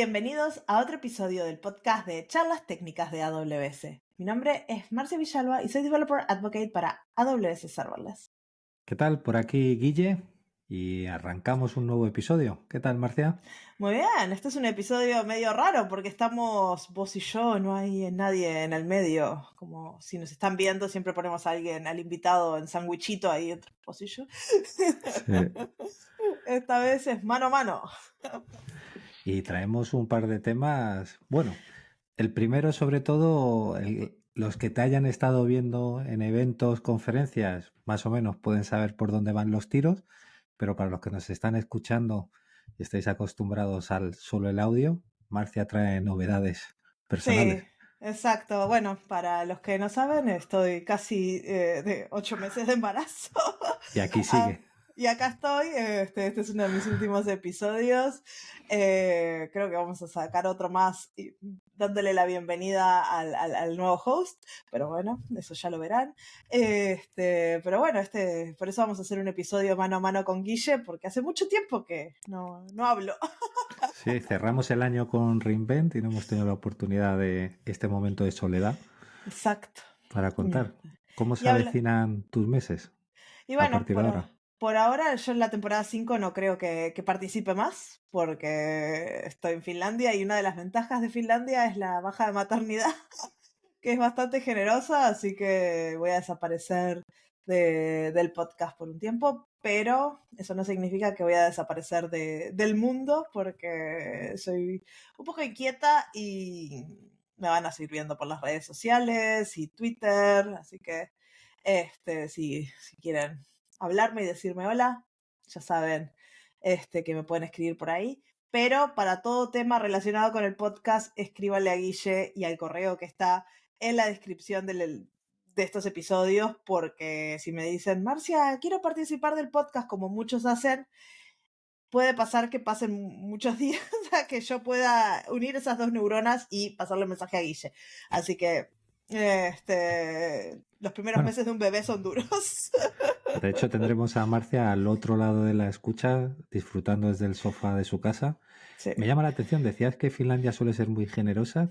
Bienvenidos a otro episodio del podcast de Charlas Técnicas de AWS. Mi nombre es Marcia Villalba y soy Developer Advocate para AWS Serverless. ¿Qué tal? Por aquí Guille y arrancamos un nuevo episodio. ¿Qué tal, Marcia? Muy bien, este es un episodio medio raro porque estamos vos y yo, no hay nadie en el medio. Como si nos están viendo, siempre ponemos a alguien, al invitado en sandwichito ahí entre vos y yo. Sí. Esta vez es mano a mano. Y traemos un par de temas. Bueno, el primero, sobre todo, los que te hayan estado viendo en eventos, conferencias, más o menos pueden saber por dónde van los tiros, pero para los que nos están escuchando y estáis acostumbrados al solo el audio, Marcia trae novedades Sí, personales. exacto. Bueno, para los que no saben, estoy casi de 8 meses de embarazo. Y aquí Ah, sigue. y acá estoy. Este es uno de mis últimos episodios. Creo que vamos a sacar otro más dándole la bienvenida al nuevo host. Pero bueno, eso ya lo verán. Pero bueno, por eso vamos a hacer un episodio mano a mano con Guille, porque hace mucho tiempo que no hablo. Sí, cerramos el año con Reinvent y no hemos tenido la oportunidad de este momento de soledad Exacto. para contar cómo Y se habla. avecinan tus meses Y a bueno, partir de ahora. por ahora yo en la temporada 5 no creo que participe más porque estoy en Finlandia y una de las ventajas de Finlandia es la baja de maternidad, que es bastante generosa, así que voy a desaparecer del podcast por un tiempo, pero eso no significa que voy a desaparecer del mundo porque soy un poco inquieta y me van a seguir viendo por las redes sociales y Twitter, así que si quieren hablarme y decirme hola, ya saben que me pueden escribir por ahí. Pero para todo tema relacionado con el podcast, escríbanle a Guille y al correo que está en la descripción de estos episodios, porque si me dicen, Marcia, quiero participar del podcast como muchos hacen, puede pasar que pasen muchos días a que yo pueda unir esas dos neuronas y pasarle el mensaje a Guille. Así que los primeros Bueno, meses de un bebé son duros. de hecho tendremos a Marcia al otro lado de la escucha, disfrutando desde el sofá de su casa. Sí, Me llama la atención, decías que Finlandia suele ser muy generosa.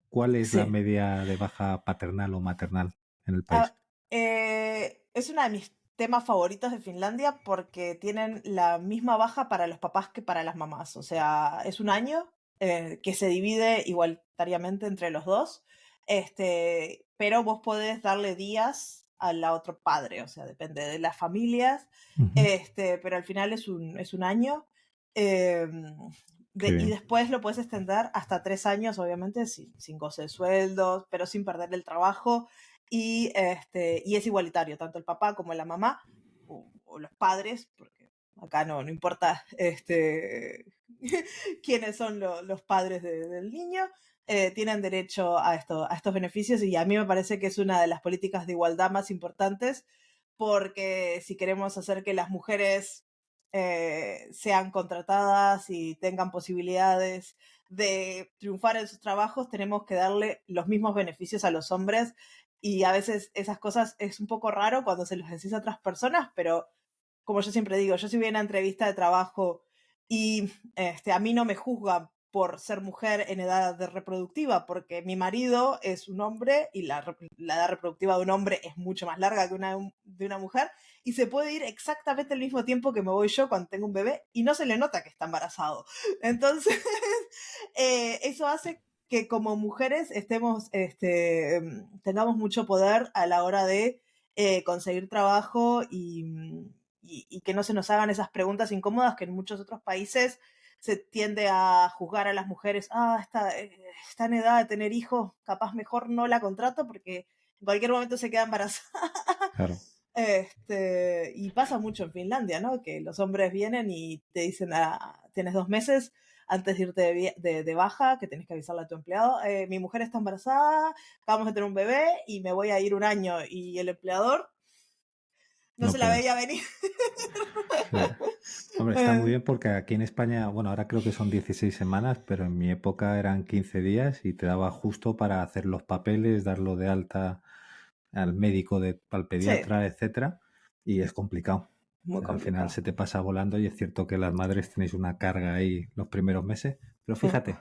¿Cuál es la sí. media de baja paternal o maternal en el país? Ah, es uno de mis temas favoritos de Finlandia porque tienen la misma baja para los papás que para las mamás. O sea, es un año que se divide igualitariamente entre los dos, pero vos podés darle días al otro padre, o sea, depende de las familias, Ujú. pero al final es un año. eh, Qué y bien. después lo puedes extender hasta 3 años, obviamente, sin goce de sueldos, pero sin perder el trabajo y es igualitario, tanto el papá como la mamá, o los padres, porque acá no importa quiénes son los padres del niño, tienen derecho a estos beneficios y a mí me parece que es una de las políticas de igualdad más importantes porque si queremos hacer que las mujeres sean contratadas y tengan posibilidades de triunfar en sus trabajos, tenemos que darle los mismos beneficios a los hombres y a veces esas cosas es un poco raro cuando se los decís a otras personas, pero como yo siempre digo, yo si voy a una entrevista de trabajo y a mí no me juzgan por ser mujer en edad reproductiva, porque mi marido es un hombre y la edad reproductiva de un hombre es mucho más larga que de una mujer, y se puede ir exactamente el mismo tiempo que me voy yo cuando tengo un bebé y no se le nota que está embarazado. Entonces, eso hace que como mujeres tengamos mucho poder a la hora de conseguir trabajo y que no se nos hagan esas preguntas incómodas que en muchos otros países se tiende a juzgar a las mujeres, está en edad de tener hijos, capaz mejor no la contrato porque en cualquier momento se queda embarazada. Claro. Y pasa mucho en Finlandia, ¿no? Que los hombres vienen y te dicen, tienes 2 meses antes de irte de baja, que tenés que avisarle a tu empleado, mi mujer está embarazada, acabamos de tener un bebé y me voy a ir un año. Y el empleador no No se la puede. veía venir. Sí. Hombre, está muy Eh, bien porque aquí en España, bueno, ahora creo que son 16 semanas, pero en mi época eran 15 días y te daba justo para hacer los papeles, darlo de alta al médico, al sí, pediatra, etcétera, y es complicado. muy Al final complicado. se te pasa volando y es cierto que las madres tenéis una carga ahí los primeros meses, Pero fíjate,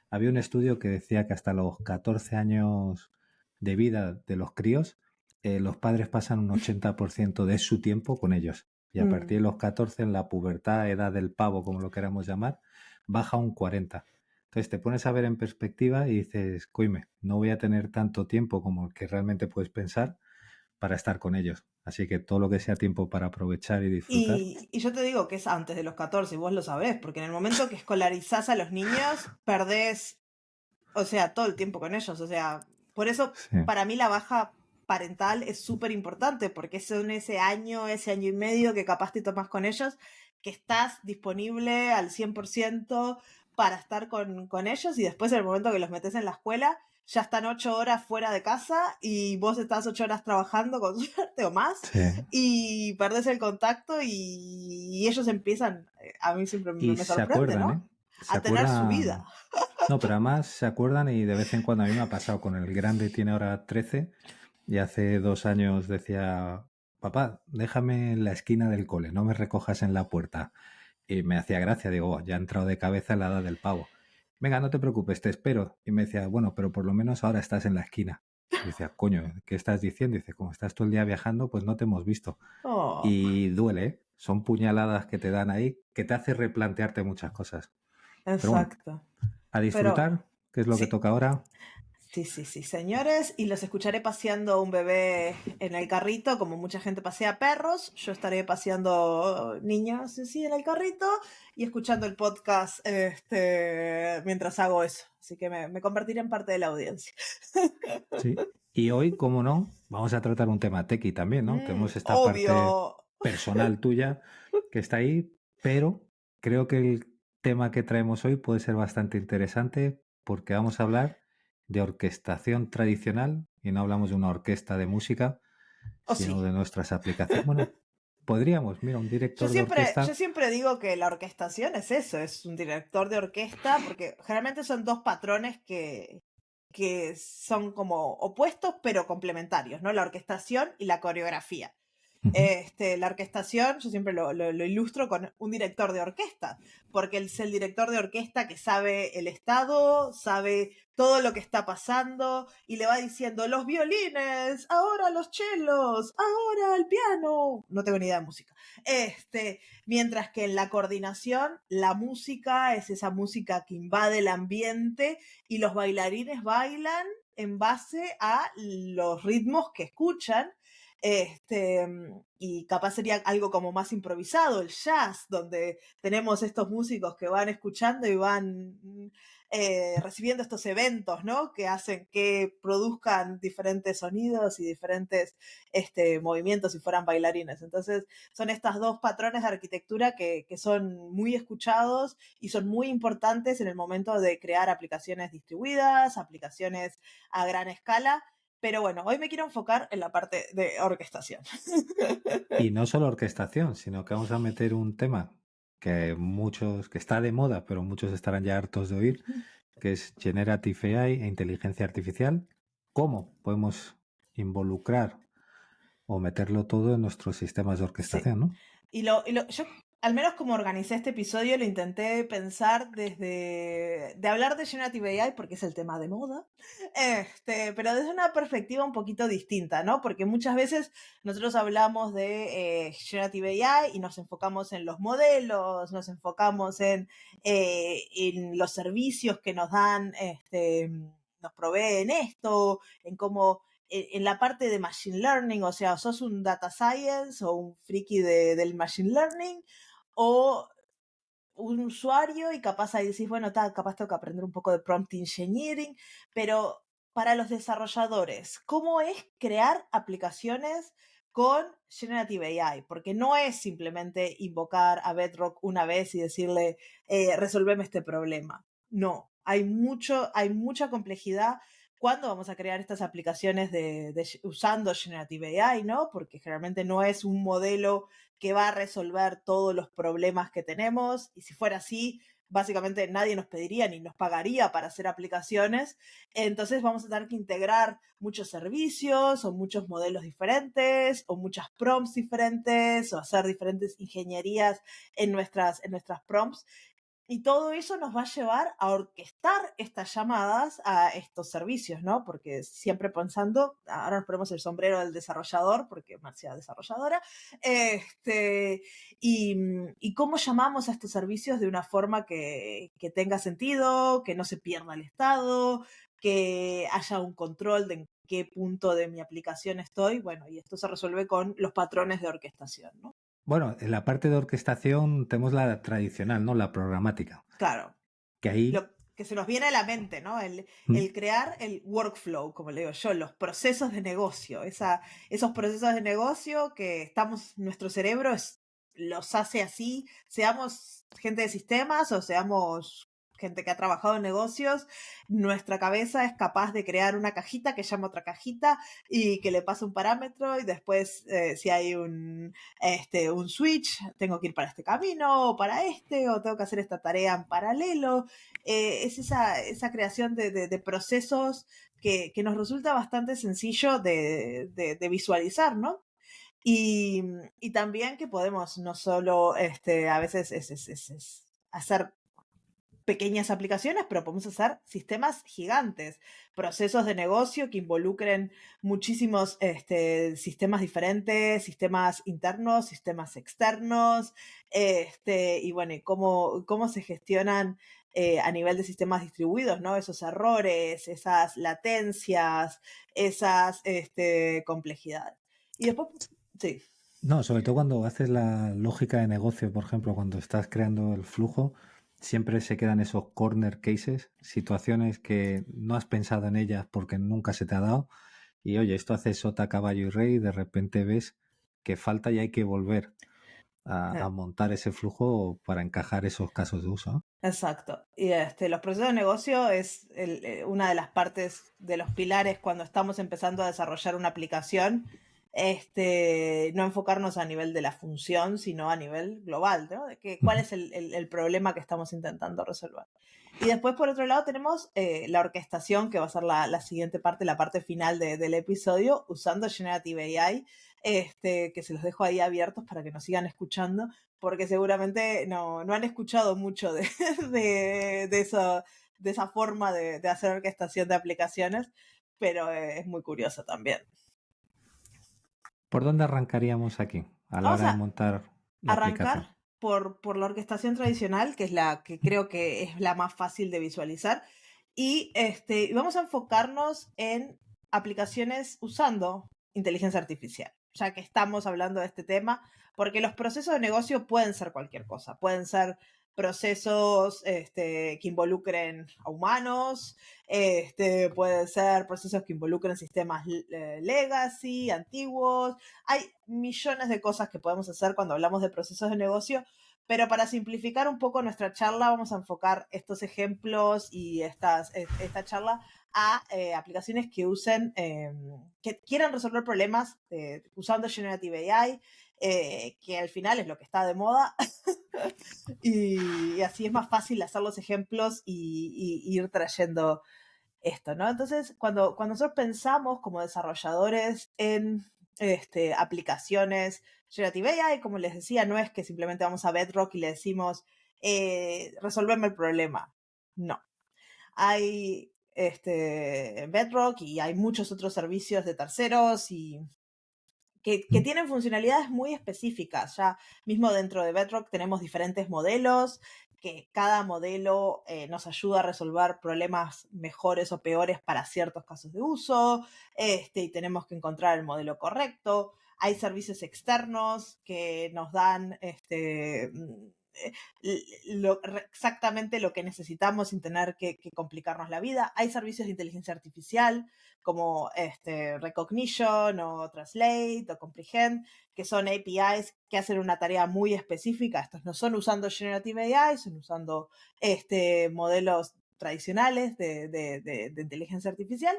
había un estudio que decía que hasta los 14 años de vida de los críos, los padres pasan un 80% de su tiempo con ellos. Y a partir de los 14, en la pubertad, edad del pavo, como lo queramos llamar, baja un 40%. Entonces te pones a ver en perspectiva y dices, coime, no voy a tener tanto tiempo como el que realmente puedes pensar para estar con ellos. Así que todo lo que sea tiempo para aprovechar y disfrutar. Y yo te digo que es antes de los 14, y vos lo sabés, porque en el momento que escolarizás a los niños, perdés, o sea, todo el tiempo con ellos. O sea, por eso Sí, para mí la baja parental es súper importante, porque es en ese año y medio que capaz te tomas con ellos, que estás disponible al 100% para estar con ellos, y después en el momento que los metes en la escuela, ya están 8 horas fuera de casa y vos estás 8 horas trabajando con suerte o más, sí. y perdés el contacto y ellos empiezan, a mí siempre me, Y me se sorprende, acuerdan, ¿eh? ¿no? Se A tener su vida. acuerdan. No, pero además se acuerdan y de vez en cuando a mí me ha pasado con el grande, tiene ahora 13 y hace 2 años decía, papá, déjame en la esquina del cole, no me recojas en la puerta. Y me hacía gracia, digo, "Oh, ya ha entrado de cabeza en la edad del pavo. Venga, no te preocupes, te espero." Y me decía, bueno, pero por lo menos ahora estás en la esquina. Y decía, coño, ¿qué estás diciendo? Y dice, como estás todo el día viajando, pues no te hemos visto. Oh, Y duele, ¿eh? Son puñaladas que te dan ahí que te hace replantearte muchas cosas. Pero bueno, exacto. a Pero disfrutar, que es lo que sí, toca ahora. sí, sí, sí, señores. Y los escucharé paseando a un bebé en el carrito, como mucha gente pasea perros. Yo estaré paseando niños, sí, en el carrito y escuchando el podcast mientras hago eso. Así que me convertiré en parte de la audiencia. Sí. Y hoy, como no, vamos a tratar un tema tequi también, ¿no? Tenemos esta parte Obvio. personal tuya que está ahí, pero creo que el tema que traemos hoy puede ser bastante interesante porque vamos a hablar de orquestación tradicional y no hablamos de una orquesta de música, O sino sí. de nuestras aplicaciones. Bueno, podríamos, mira, un Yo director de siempre, yo orquesta. siempre digo que la orquestación es eso, es un director de orquesta, porque generalmente son dos patrones que son como opuestos pero complementarios, ¿no? La orquestación y la coreografía. Ujú. La orquestación, yo siempre lo ilustro con un director de orquesta, porque él es el director de orquesta que sabe el estado, sabe todo lo que está pasando y le va diciendo los violines, ahora los chelos, ahora el piano. No tengo ni idea de música. Mientras que en la coordinación, la música es esa música que invade el ambiente y los bailarines bailan en base a los ritmos que escuchan. Y capaz sería algo como más improvisado, el jazz, donde tenemos estos músicos que van escuchando y van recibiendo estos eventos, ¿no? Que hacen que produzcan diferentes sonidos y diferentes movimientos si fueran bailarines. Entonces, son estos dos patrones de arquitectura que son muy escuchados y son muy importantes en el momento de crear aplicaciones distribuidas, aplicaciones a gran escala. Pero bueno, hoy me quiero enfocar en la parte de orquestación. Y no solo orquestación, sino que vamos a meter un tema que muchos, que está de moda, pero muchos estarán ya hartos de oír, que es Generative AI e inteligencia artificial. ¿Cómo podemos involucrar o meterlo todo en nuestros sistemas de Sí. orquestación, ¿no? Yo, al menos como organicé este episodio, lo intenté pensar de hablar de Generative AI, porque es el tema de moda, pero desde una perspectiva un poquito distinta, ¿no? Porque muchas veces nosotros hablamos de Generative AI y nos enfocamos en los modelos, nos enfocamos en los servicios que nos dan, nos proveen esto, en cómo en la parte de Machine Learning, o sea, sos un data science o un friki del Machine Learning, o un usuario y capaz ahí decís, bueno, capaz tengo que aprender un poco de prompt engineering, pero para los desarrolladores, ¿cómo es crear aplicaciones con Generative AI? Porque no es simplemente invocar a Bedrock una vez y decirle, resolveme este problema. No, hay mucha complejidad cuando vamos a crear estas aplicaciones usando Generative AI, ¿no? Porque generalmente no es un modelo que va a resolver todos los problemas que tenemos, y si fuera así, básicamente nadie nos pediría ni nos pagaría para hacer aplicaciones. Entonces vamos a tener que integrar muchos servicios o muchos modelos diferentes o muchas prompts diferentes o hacer diferentes ingenierías en nuestras prompts. Y todo eso nos va a llevar a orquestar estas llamadas a estos servicios, ¿no? Porque siempre pensando, ahora nos ponemos el sombrero del desarrollador, porque Marcia es desarrolladora, y cómo llamamos a estos servicios de una forma que tenga sentido, que no se pierda el estado, que haya un control de en qué punto de mi aplicación estoy. Bueno, y esto se resuelve con los patrones de orquestación, ¿no? Bueno, en la parte de orquestación tenemos la tradicional, ¿no? La programática. Claro, Que ahí, lo que se nos viene a la mente, ¿no? mm, El crear el workflow, como le digo yo, los procesos de negocio, esos procesos de negocio que nuestro cerebro los hace así, seamos gente de sistemas o seamos gente que ha trabajado en negocios, nuestra cabeza es capaz de crear una cajita que llama otra cajita y que le pasa un parámetro y después si hay un switch, tengo que ir para este camino o para o tengo que hacer esta tarea en paralelo. Es esa creación de procesos que nos resulta bastante sencillo de visualizar, ¿no? Y, y también que podemos no solo a veces es hacer pequeñas aplicaciones, pero podemos hacer sistemas gigantes, procesos de negocio que involucren muchísimos sistemas diferentes, sistemas internos, sistemas externos, y bueno, y cómo se gestionan a nivel de sistemas distribuidos, ¿no? Esos errores, esas latencias, esas complejidades. Y después, sí. no, sobre todo cuando haces la lógica de negocio, por ejemplo, cuando estás creando el flujo, siempre se quedan esos corner cases, situaciones que no has pensado en ellas porque nunca se te ha dado. Y oye, esto hace sota, caballo y rey, y de repente ves que falta y hay que volver a montar ese flujo para encajar esos casos de uso, ¿no? Exacto. Y los procesos de negocio es una de las partes de los pilares cuando estamos empezando a desarrollar una aplicación. No enfocarnos a nivel de la función, sino a nivel global, ¿no? De cuál Ujú. es el problema que estamos intentando resolver. Y después, por otro lado, tenemos la orquestación, que va a ser la siguiente parte, la parte final del episodio, usando Generative AI, que se los dejo ahí abiertos para que nos sigan escuchando, porque seguramente no han escuchado mucho de esa forma de hacer orquestación de aplicaciones, pero es muy curioso también. ¿Por dónde arrancaríamos aquí a la Vamos hora de a montar la aplicación? arrancar por la orquestación tradicional, que es la que creo que es la más fácil de visualizar, y vamos a enfocarnos en aplicaciones usando inteligencia artificial, ya que estamos hablando de este tema, porque los procesos de negocio pueden ser cualquier cosa, pueden ser procesos que involucren a humanos, pueden ser procesos que involucren sistemas legacy, antiguos. Hay millones de cosas que podemos hacer cuando hablamos de procesos de negocio, pero para simplificar un poco nuestra charla, vamos a enfocar estos ejemplos y esta charla a aplicaciones que usen, que quieran resolver problemas usando Generative AI, que al final es lo que está de moda, y así es más fácil hacer los ejemplos y ir trayendo esto, ¿no? Entonces, cuando nosotros pensamos como desarrolladores en aplicaciones Generative AI, como les decía, no es que simplemente vamos a Bedrock y le decimos, resolverme el problema. No. Hay Bedrock y hay muchos otros servicios de terceros y que ¿Mm? tienen funcionalidades muy específicas. Ya mismo dentro de Bedrock tenemos diferentes modelos, que cada modelo nos ayuda a resolver problemas mejores o peores para ciertos casos de uso, y tenemos que encontrar el modelo correcto. Hay servicios externos que nos dan exactamente lo que necesitamos sin tener que complicarnos la vida. Hay servicios de inteligencia artificial como Recognition o Translate o Comprehend, que son APIs que hacen una tarea muy específica. Estos no son usando Generative AI, son usando modelos tradicionales de inteligencia artificial,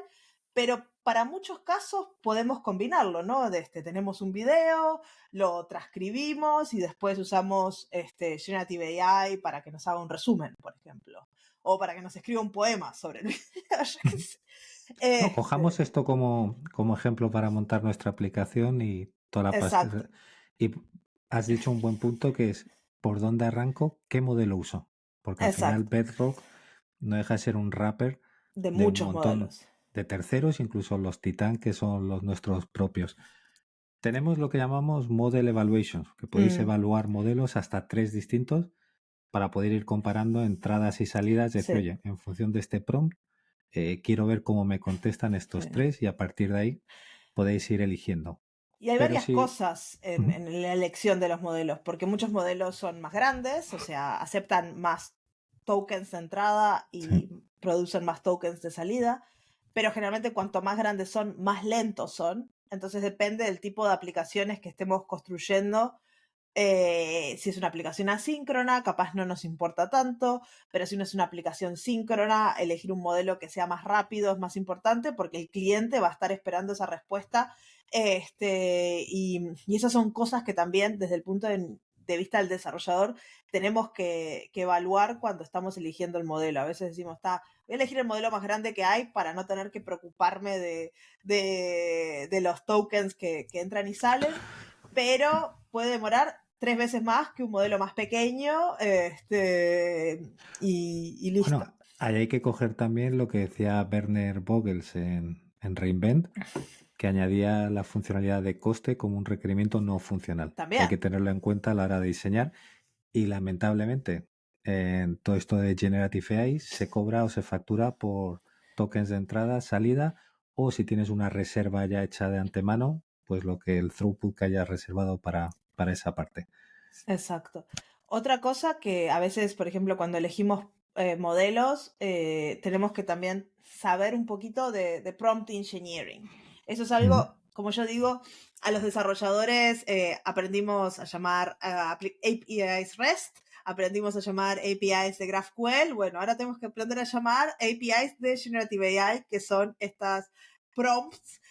pero para muchos casos podemos combinarlo, ¿no? Tenemos un video, lo transcribimos y después usamos Generative AI para que nos haga un resumen, por ejemplo, o para que nos escriba un poema sobre el video, yo qué sé. No, cojamos Este, esto como ejemplo para montar nuestra aplicación y toda la exacto. pasta. Y has dicho un buen punto que es ¿por dónde arranco? ¿Qué modelo uso? porque al final Exacto, Bedrock no deja de ser un wrapper de de un muchos montón modelos. de terceros, incluso los Titan, que son los nuestros propios. Tenemos lo que llamamos Model Evaluations, que podéis Mm, evaluar modelos hasta 3 distintos para poder ir comparando entradas y salidas. Decir, sí, oye, en función de este prompt, quiero ver cómo me contestan sí. estos tres y a partir de ahí podéis ir eligiendo. Y hay Pero varias sí, cosas ujú, en la elección de los modelos, porque muchos modelos son más grandes, o sea, aceptan más tokens de entrada sí. y producen más tokens de salida, pero generalmente cuanto más grandes son, más lentos son. Entonces depende del tipo de aplicaciones que estemos construyendo. Si es una aplicación asíncrona, capaz no nos importa tanto, pero si no es una aplicación síncrona, elegir un modelo que sea más rápido es más importante porque el cliente va a estar esperando esa respuesta. Y esas son cosas que también desde el punto de vista del desarrollador tenemos que evaluar cuando estamos eligiendo el modelo. A veces decimos, voy a elegir el modelo más grande que hay para no tener que preocuparme de los tokens que entran y salen, pero puede demorar 3 veces más que un modelo más pequeño, y listo. Bueno, ahí hay que coger también lo que decía Werner Vogels en Reinvent, que añadía la funcionalidad de coste como un requerimiento no funcional, que hay También, que tenerlo en cuenta a la hora de diseñar. Y lamentablemente, en todo esto de Generative AI se cobra o se factura por tokens de entrada, salida, o si tienes una reserva ya hecha de antemano, pues lo que el throughput que hayas reservado para esa parte. exacto. Otra cosa que a veces, por ejemplo, cuando elegimos modelos, tenemos que también saber un poquito de prompt engineering. Eso es Ujú. algo, como yo digo, a los desarrolladores aprendimos a llamar APIs REST, aprendimos a llamar APIs de GraphQL. Bueno, ahora tenemos que aprender a llamar APIs de Generative AI, que son estas prompts.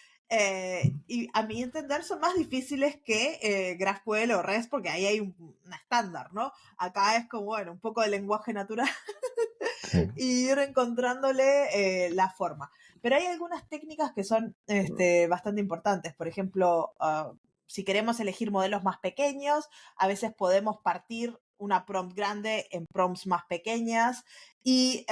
Y a mi entender son más difíciles que GraphQL o REST porque ahí hay un estándar, ¿no? Acá es como, bueno, un poco de lenguaje natural Sí. y ir encontrándole la forma. Pero hay algunas técnicas que son bastante importantes. Por ejemplo, si queremos elegir modelos más pequeños, a veces podemos partir una prompt grande en prompts más pequeñas y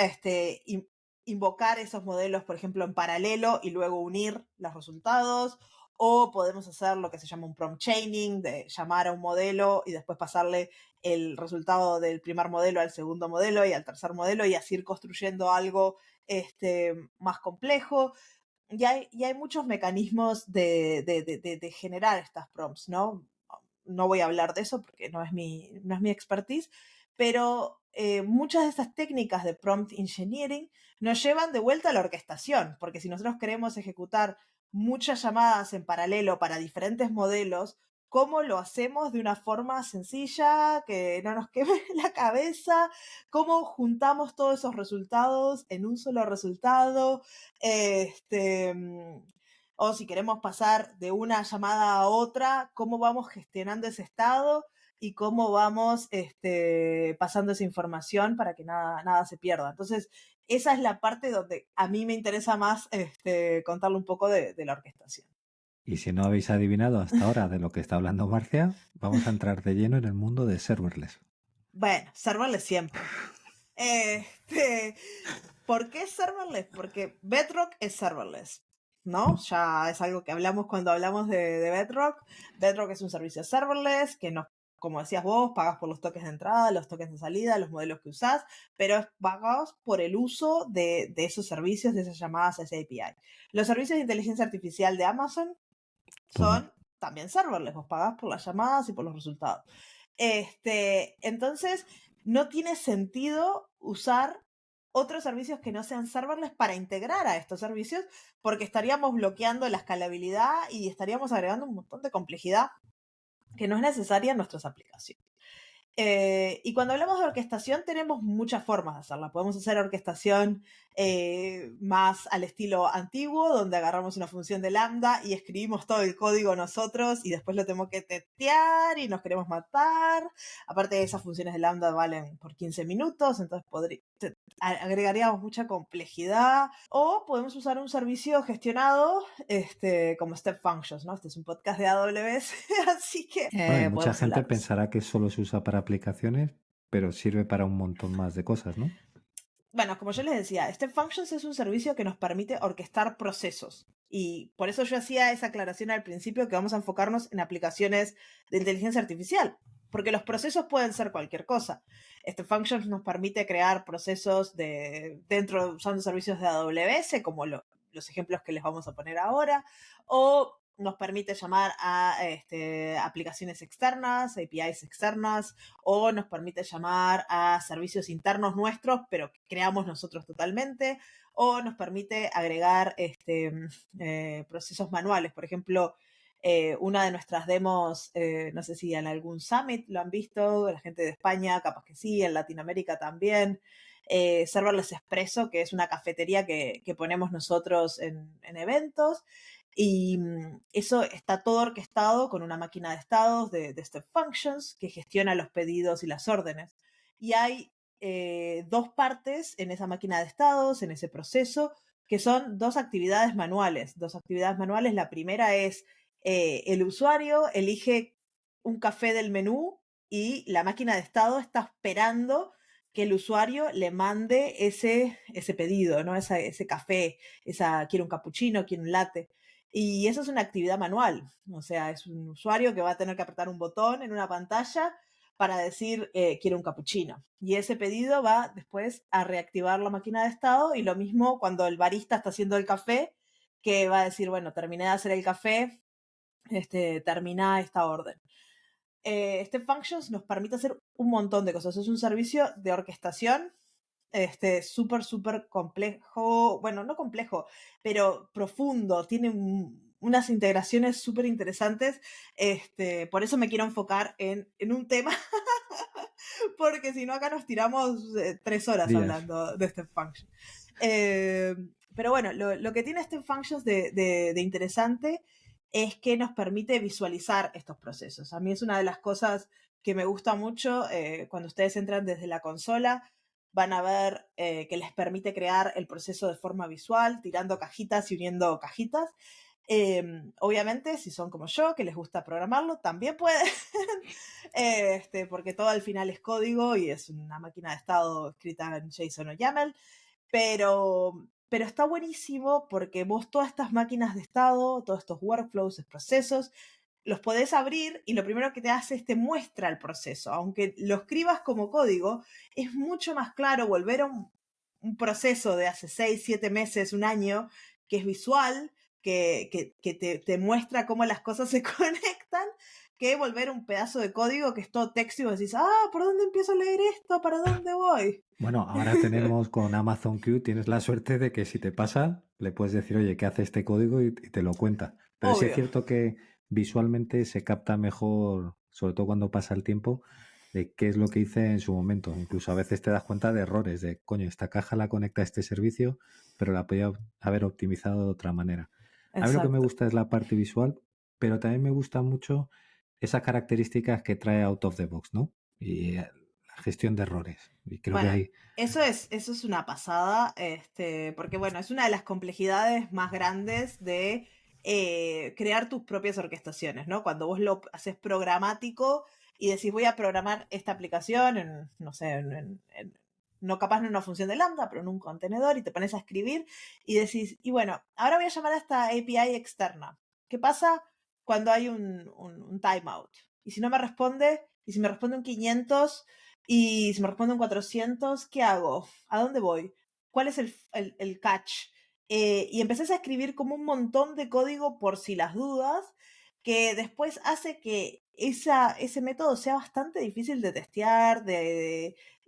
invocar esos modelos, por ejemplo, en paralelo y luego unir los resultados. O podemos hacer lo que se llama un prompt chaining, de llamar a un modelo y después pasarle el resultado del primer modelo al segundo modelo y al tercer modelo y así ir construyendo algo más complejo. Y hay muchos mecanismos de generar estas prompts, ¿no? No voy a hablar de eso porque no es mi expertise, pero muchas de estas técnicas de prompt engineering nos llevan de vuelta a la orquestación, porque si nosotros queremos ejecutar muchas llamadas en paralelo para diferentes modelos, ¿cómo lo hacemos de una forma sencilla, que no nos queme la cabeza? ¿Cómo juntamos todos esos resultados en un solo resultado? Este, o si queremos pasar de una llamada a otra, cómo vamos gestionando ese estado y cómo vamos pasando esa información para que nada se pierda. Entonces, esa es la parte donde a mí me interesa más contarle un poco de la orquestación. Y si no habéis adivinado hasta ahora de lo que está hablando Marcia, vamos a entrar de lleno en el mundo de serverless. Bueno, serverless siempre. Este, ¿Por qué serverless? Porque Bedrock es serverless, ¿no? Ya es algo que hablamos cuando hablamos de Bedrock. Bedrock es un servicio serverless que no, como decías vos, pagas por los tokens de entrada, los tokens de salida, los modelos que usás, pero pagas por el uso de esos servicios, de esas llamadas a ese API. Los servicios de inteligencia artificial de Amazon Toma. son también serverless, vos pagás por las llamadas y por los resultados. Entonces, no tiene sentido usar otros servicios que no sean serverless para integrar a estos servicios, porque estaríamos bloqueando la escalabilidad y estaríamos agregando un montón de complejidad que no es necesaria en nuestras aplicaciones. Y cuando hablamos de orquestación, tenemos muchas formas de hacerla. Podemos hacer orquestación más al estilo antiguo, donde agarramos una función de lambda y escribimos todo el código nosotros y después lo tenemos que testear y nos queremos matar. Aparte, esas funciones de lambda valen por 15 minutos, entonces agregaríamos mucha complejidad. O podemos usar un servicio gestionado como Step Functions, ¿no? Este es un podcast de AWS, así que Bueno, y mucha podemos gente hablar de eso. pensará que solo se usa para aplicaciones, pero sirve para un montón más de cosas, ¿no? Bueno, como yo les decía, Step Functions es un servicio que nos permite orquestar procesos. Y por eso yo hacía esa aclaración al principio que vamos a enfocarnos en aplicaciones de inteligencia artificial, porque los procesos pueden ser cualquier cosa. Step Functions nos permite crear procesos dentro usando servicios de AWS, como los ejemplos que les vamos a poner ahora, o nos permite llamar a aplicaciones externas, APIs externas, o nos permite llamar a servicios internos nuestros, pero que creamos nosotros totalmente, o nos permite agregar procesos manuales. Por ejemplo, una de nuestras demos, no sé si en algún summit lo han visto, la gente de España, capaz que sí, en Latinoamérica también. Serverless Espresso, que es una cafetería que ponemos nosotros en eventos. Y eso está todo orquestado con una máquina de estados de Step Functions que gestiona los pedidos y las órdenes. Y hay dos partes en esa máquina de estados, en ese proceso, que son dos actividades manuales. Dos actividades manuales. La primera es el usuario elige un café del menú y la máquina de estado está esperando que el usuario le mande ese pedido, ¿no? Ese café, quiere un cappuccino, quiere un latte. Y eso es una actividad manual, o sea, es un usuario que va a tener que apretar un botón en una pantalla para decir quiero un cappuccino. Y ese pedido va después a reactivar la máquina de estado y lo mismo cuando el barista está haciendo el café, que va a decir, bueno, terminé de hacer el café, termina esta orden. Step Functions nos permite hacer un montón de cosas. Es un servicio de orquestación súper complejo, bueno, no complejo, pero profundo, tiene unas integraciones súper interesantes, por eso me quiero enfocar en un tema, porque si no acá nos tiramos 3 horas Días. hablando de Step Function. Eh, pero bueno, lo que tiene Step Functions de interesante es que nos permite visualizar estos procesos. A mí es una de las cosas que me gusta mucho cuando ustedes entran desde la consola, van a ver que les permite crear el proceso de forma visual, tirando cajitas y uniendo cajitas. Obviamente, si son como yo, que les gusta programarlo, también pueden, porque todo al final es código y es una máquina de estado escrita en JSON o YAML, pero está buenísimo porque vos todas estas máquinas de estado, todos estos workflows, procesos, los podés abrir y lo primero que te hace es te muestra el proceso. Aunque lo escribas como código, es mucho más claro volver a un proceso de hace 6, 7 meses, un año, que es visual, que te muestra cómo las cosas se conectan, que volver un pedazo de código que es todo texto y vos decís, ¿por dónde empiezo a leer esto? ¿Para dónde voy? Bueno, ahora tenemos con Amazon Q, tienes la suerte de que si te pasa, le puedes decir, oye, ¿qué hace este código? Y te lo cuenta. Pero sí es Obvio. cierto que visualmente se capta mejor, sobre todo cuando pasa el tiempo, de qué es lo que hice en su momento. Incluso a veces te das cuenta de errores, de, coño, esta caja la conecta a este servicio, pero la podía haber optimizado de otra manera. A mí lo que me Exacto. gusta es la parte visual, pero también me gusta mucho esas características que trae out of the box, ¿no? Y la gestión de errores. Y creo que Bueno, hay. eso es una pasada, porque bueno, es una de las complejidades más grandes de crear tus propias orquestaciones, ¿no? Cuando vos lo haces programático y decís voy a programar esta aplicación en, no sé, no capaz en una función de Lambda, pero en un contenedor y te pones a escribir y decís, y bueno, ahora voy a llamar a esta API externa. ¿Qué pasa cuando hay un timeout? Y si no me responde, y si me responde un 500 y si me responden 400, ¿qué hago? ¿A dónde voy? ¿Cuál es el catch? Y empecé a escribir como un montón de código por si las dudas, que después hace que ese método sea bastante difícil de testear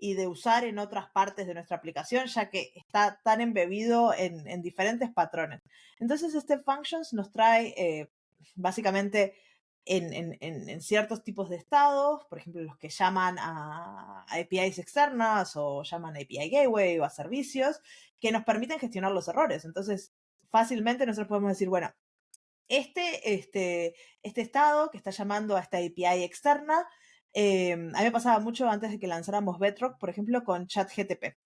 y de usar en otras partes de nuestra aplicación, ya que está tan embebido en diferentes patrones. Entonces, Step Functions nos trae básicamente en ciertos tipos de estados, por ejemplo, los que llaman a APIs externas o llaman a API Gateway o a servicios, que nos permiten gestionar los errores. Entonces, fácilmente nosotros podemos decir, bueno, este estado que está llamando a esta API externa, a mí me pasaba mucho antes de que lanzáramos Bedrock, por ejemplo, con ChatGTP.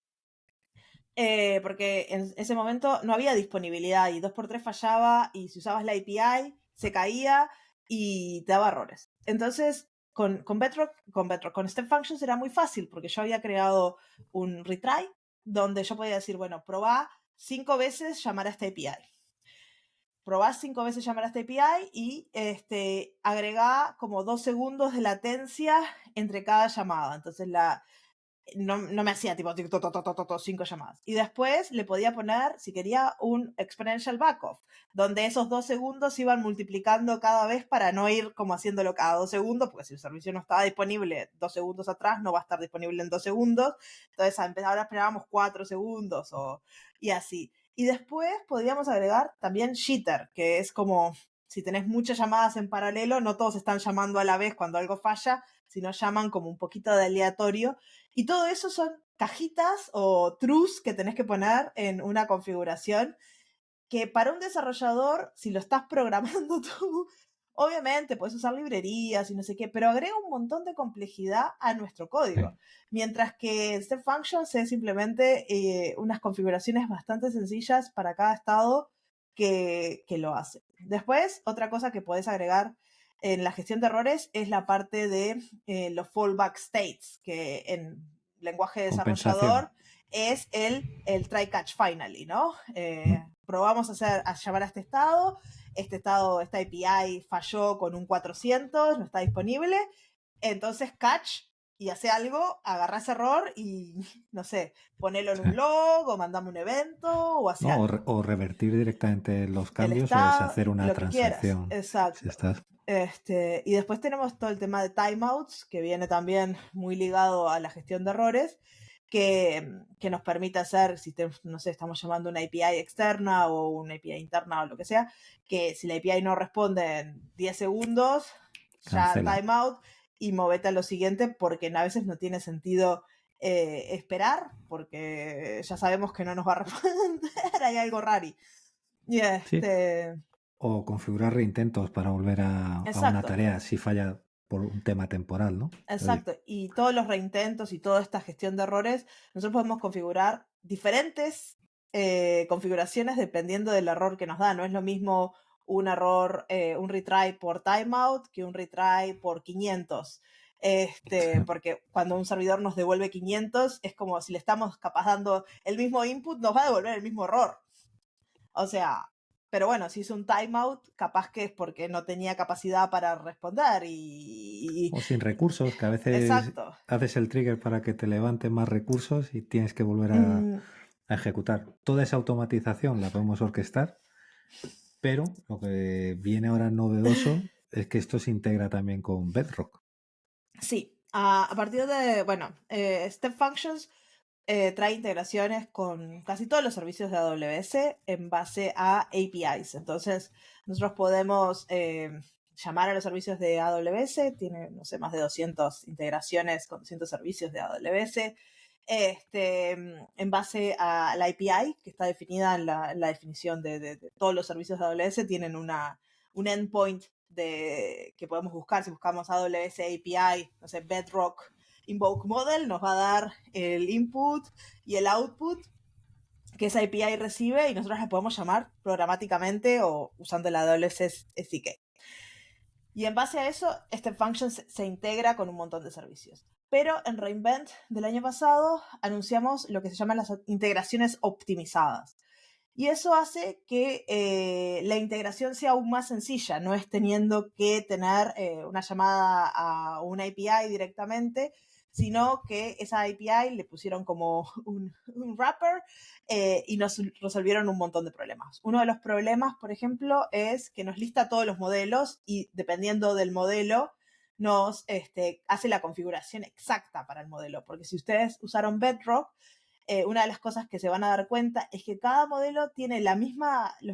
Porque en ese momento no había disponibilidad y 2x3 fallaba y si usabas la API se caía y te daba errores. Entonces con Step Functions era muy fácil porque yo había creado un retry donde yo podía decir, bueno, probá 5 veces llamar a esta API. Probá 5 veces llamar a esta API y agregá como 2 segundos de latencia entre cada llamada. Entonces no me hacía tipo 5 llamadas. Y después le podía poner, si quería, un exponential backoff, donde esos 2 segundos se iban multiplicando cada vez para no ir como haciéndolo cada 2 segundos, porque si el servicio no estaba disponible 2 segundos atrás, no va a estar disponible en 2 segundos. Entonces ahora esperábamos 4 segundos y así. Y después podríamos agregar también jitter, que es como si tenés muchas llamadas en paralelo, no todos están llamando a la vez cuando algo falla, sino llaman como un poquito de aleatorio. Y todo eso son cajitas o truths que tenés que poner en una configuración que para un desarrollador, si lo estás programando tú, obviamente puedes usar librerías y no sé qué, pero agrega un montón de complejidad a nuestro código. Sí. Mientras que Step Functions es simplemente unas configuraciones bastante sencillas para cada estado que lo hace. Después, otra cosa que puedes agregar en la gestión de errores es la parte de los fallback states, que en lenguaje Compensación. desarrollador es el try catch finally, ¿no? Probamos a llamar a este estado, esta API falló con un 400, no está disponible, entonces catch y hace algo, agarra ese error y, no sé, ponelo en Sí. un log o mandame un evento o hace No, algo. o revertir directamente los El cambios o estado, deshacer una lo que quieras, transacción. Si exacto. estás. Y después tenemos todo el tema de timeouts, que viene también muy ligado a la gestión de errores, que nos permite hacer, si no sé, estamos llamando una API externa o una API interna o lo que sea, que si la API no responde en 10 segundos, ya Cancela. timeout y movete a lo siguiente, porque a veces no tiene sentido esperar, porque ya sabemos que no nos va a responder, hay algo raro. Y Sí. O configurar reintentos para volver a una exacto. tarea si falla por un tema temporal, ¿no? Oye, Exacto, y todos los reintentos y toda esta gestión de errores, nosotros podemos configurar diferentes configuraciones dependiendo del error que nos da. No es lo mismo un error, un retry por timeout que un retry por 500. Porque cuando un servidor nos devuelve 500, es como si le estamos capaz dando el mismo input, nos va a devolver el mismo error. O sea, pero bueno, si es un timeout, capaz que es porque no tenía capacidad para responder o sin recursos, que a veces exacto. haces el trigger para que te levante más recursos y tienes que volver Mm, a ejecutar. Toda esa automatización la podemos orquestar, pero lo que viene ahora novedoso es que esto se integra también con Bedrock. sí, a partir de, bueno, Step Functions trae integraciones con casi todos los servicios de AWS en base a APIs. Entonces, nosotros podemos llamar a los servicios de AWS, tiene, no sé, más de 200 integraciones con 200 servicios de AWS. En base a la API, que está definida en la definición de todos los servicios de AWS, tienen un endpoint que podemos buscar. Si buscamos AWS API, no sé, Bedrock Invoke Model, nos va a dar el input y el output que esa API recibe y nosotros la podemos llamar programáticamente o usando la AWS SDK. Y en base a eso, este function se integra con un montón de servicios. Pero en reInvent del año pasado anunciamos lo que se llaman las integraciones optimizadas. Y eso hace que la integración sea aún más sencilla, no es teniendo que tener una llamada a una API directamente, sino que esa API le pusieron como un wrapper y nos resolvieron un montón de problemas. Uno de los problemas, por ejemplo, es que nos lista todos los modelos y dependiendo del modelo, nos hace la configuración exacta para el modelo. Porque si ustedes usaron Bedrock, una de las cosas que se van a dar cuenta es que cada modelo tiene los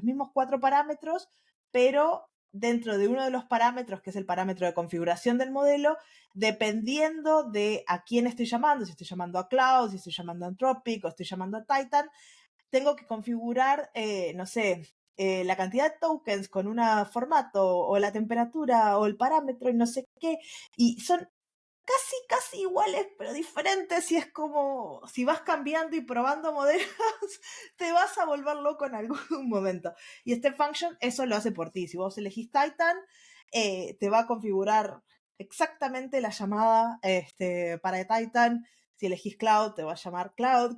mismos 4 parámetros, pero dentro de uno de los parámetros, que es el parámetro de configuración del modelo, dependiendo de a quién estoy llamando, si estoy llamando a Cloud, si estoy llamando a Anthropic o estoy llamando a Titan, tengo que configurar, no sé, la cantidad de tokens con un formato o la temperatura o el parámetro y no sé qué. Y son casi iguales, pero diferentes, y es como si vas cambiando y probando modelos, te vas a volver loco en algún momento. Y este function eso lo hace por ti. Si vos elegís Titan, te va a configurar exactamente la llamada para Titan. Si elegís Cloud, te va a llamar Cloud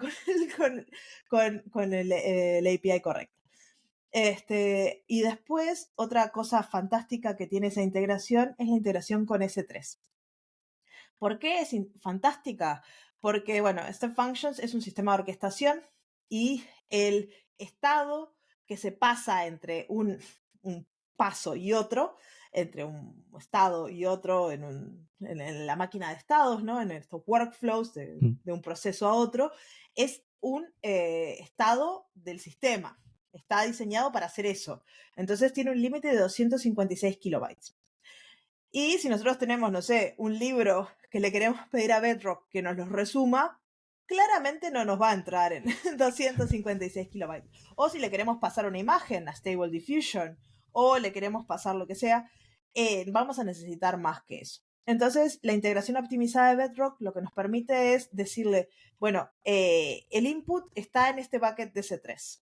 con el API correcto. Y después, otra cosa fantástica que tiene esa integración es la integración con S3. ¿Por qué es fantástica? Porque, bueno, Step Functions es un sistema de orquestación y el estado que se pasa entre un paso y otro, entre un estado y otro en la máquina de estados, ¿no? En estos workflows de un proceso a otro, es un estado del sistema. Está diseñado para hacer eso. Entonces tiene un límite de 256 kilobytes. Y si nosotros tenemos, no sé, un libro que le queremos pedir a Bedrock que nos lo resuma, claramente no nos va a entrar en 256 kilobytes. O si le queremos pasar una imagen a Stable Diffusion, o le queremos pasar lo que sea, vamos a necesitar más que eso. Entonces, la integración optimizada de Bedrock lo que nos permite es decirle, bueno, el input está en este bucket de C3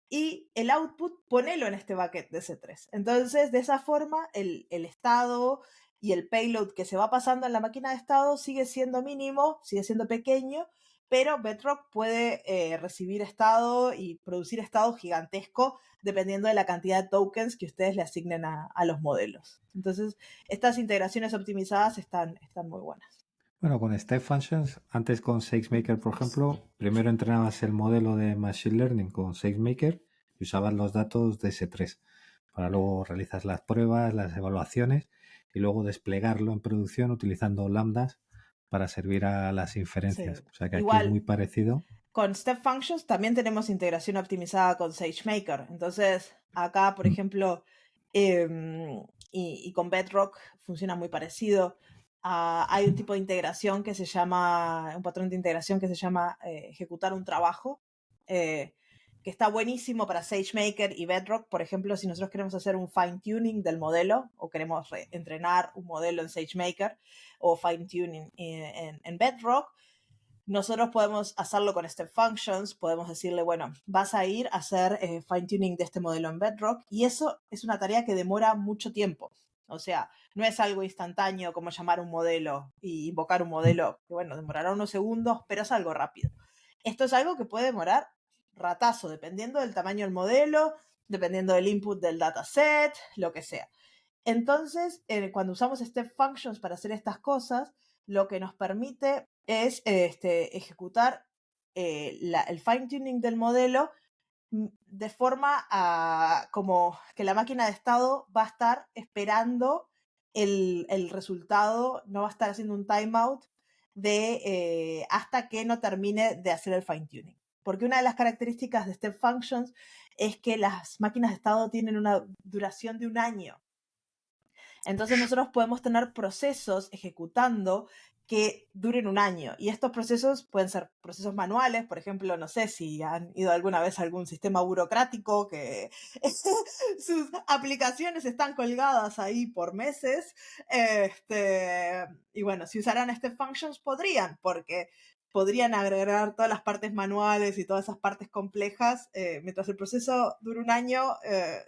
y el output ponelo en este bucket de C3. Entonces, de esa forma, el estado y el payload que se va pasando en la máquina de estado sigue siendo mínimo, sigue siendo pequeño, pero Bedrock puede recibir estado y producir estado gigantesco dependiendo de la cantidad de tokens que ustedes le asignen a los modelos. Entonces, estas integraciones optimizadas están muy buenas. Bueno, con Step Functions, antes con SageMaker, por ejemplo, primero entrenabas el modelo de Machine Learning con SageMaker y usabas los datos de S3 para luego realizar las pruebas, las evaluaciones y luego desplegarlo en producción utilizando lambdas para servir a las inferencias. Sí. O sea que aquí es muy Igual, parecido. con Step Functions también tenemos integración optimizada con SageMaker. Entonces, acá, por ejemplo, y con Bedrock funciona muy parecido. Hay un tipo de integración que se llama, un patrón de integración que se llama ejecutar un trabajo, que está buenísimo para SageMaker y Bedrock. Por ejemplo, si nosotros queremos hacer un fine tuning del modelo o queremos entrenar un modelo en SageMaker o fine tuning en Bedrock, nosotros podemos hacerlo con Step Functions, podemos decirle, bueno, vas a ir a hacer fine tuning de este modelo en Bedrock, y eso es una tarea que demora mucho tiempo. O sea, no es algo instantáneo como llamar un modelo y invocar un modelo, que bueno, demorará unos segundos, pero es algo rápido. Esto es algo que puede demorar ratazo, dependiendo del tamaño del modelo, dependiendo del input del dataset, lo que sea. Entonces, cuando usamos Step Functions para hacer estas cosas, lo que nos permite es ejecutar el fine tuning del modelo de forma como que la máquina de estado va a estar esperando el resultado, no va a estar haciendo un timeout de hasta que no termine de hacer el fine tuning. Porque una de las características de Step Functions es que las máquinas de estado tienen una duración de un año. Entonces nosotros podemos tener procesos ejecutando que duren un año. Y estos procesos pueden ser procesos manuales, por ejemplo, no sé si han ido alguna vez a algún sistema burocrático que sus aplicaciones están colgadas ahí por meses. Y bueno, si usaran Step Functions podrían, porque podrían agregar todas las partes manuales y todas esas partes complejas. Mientras el proceso dure un año,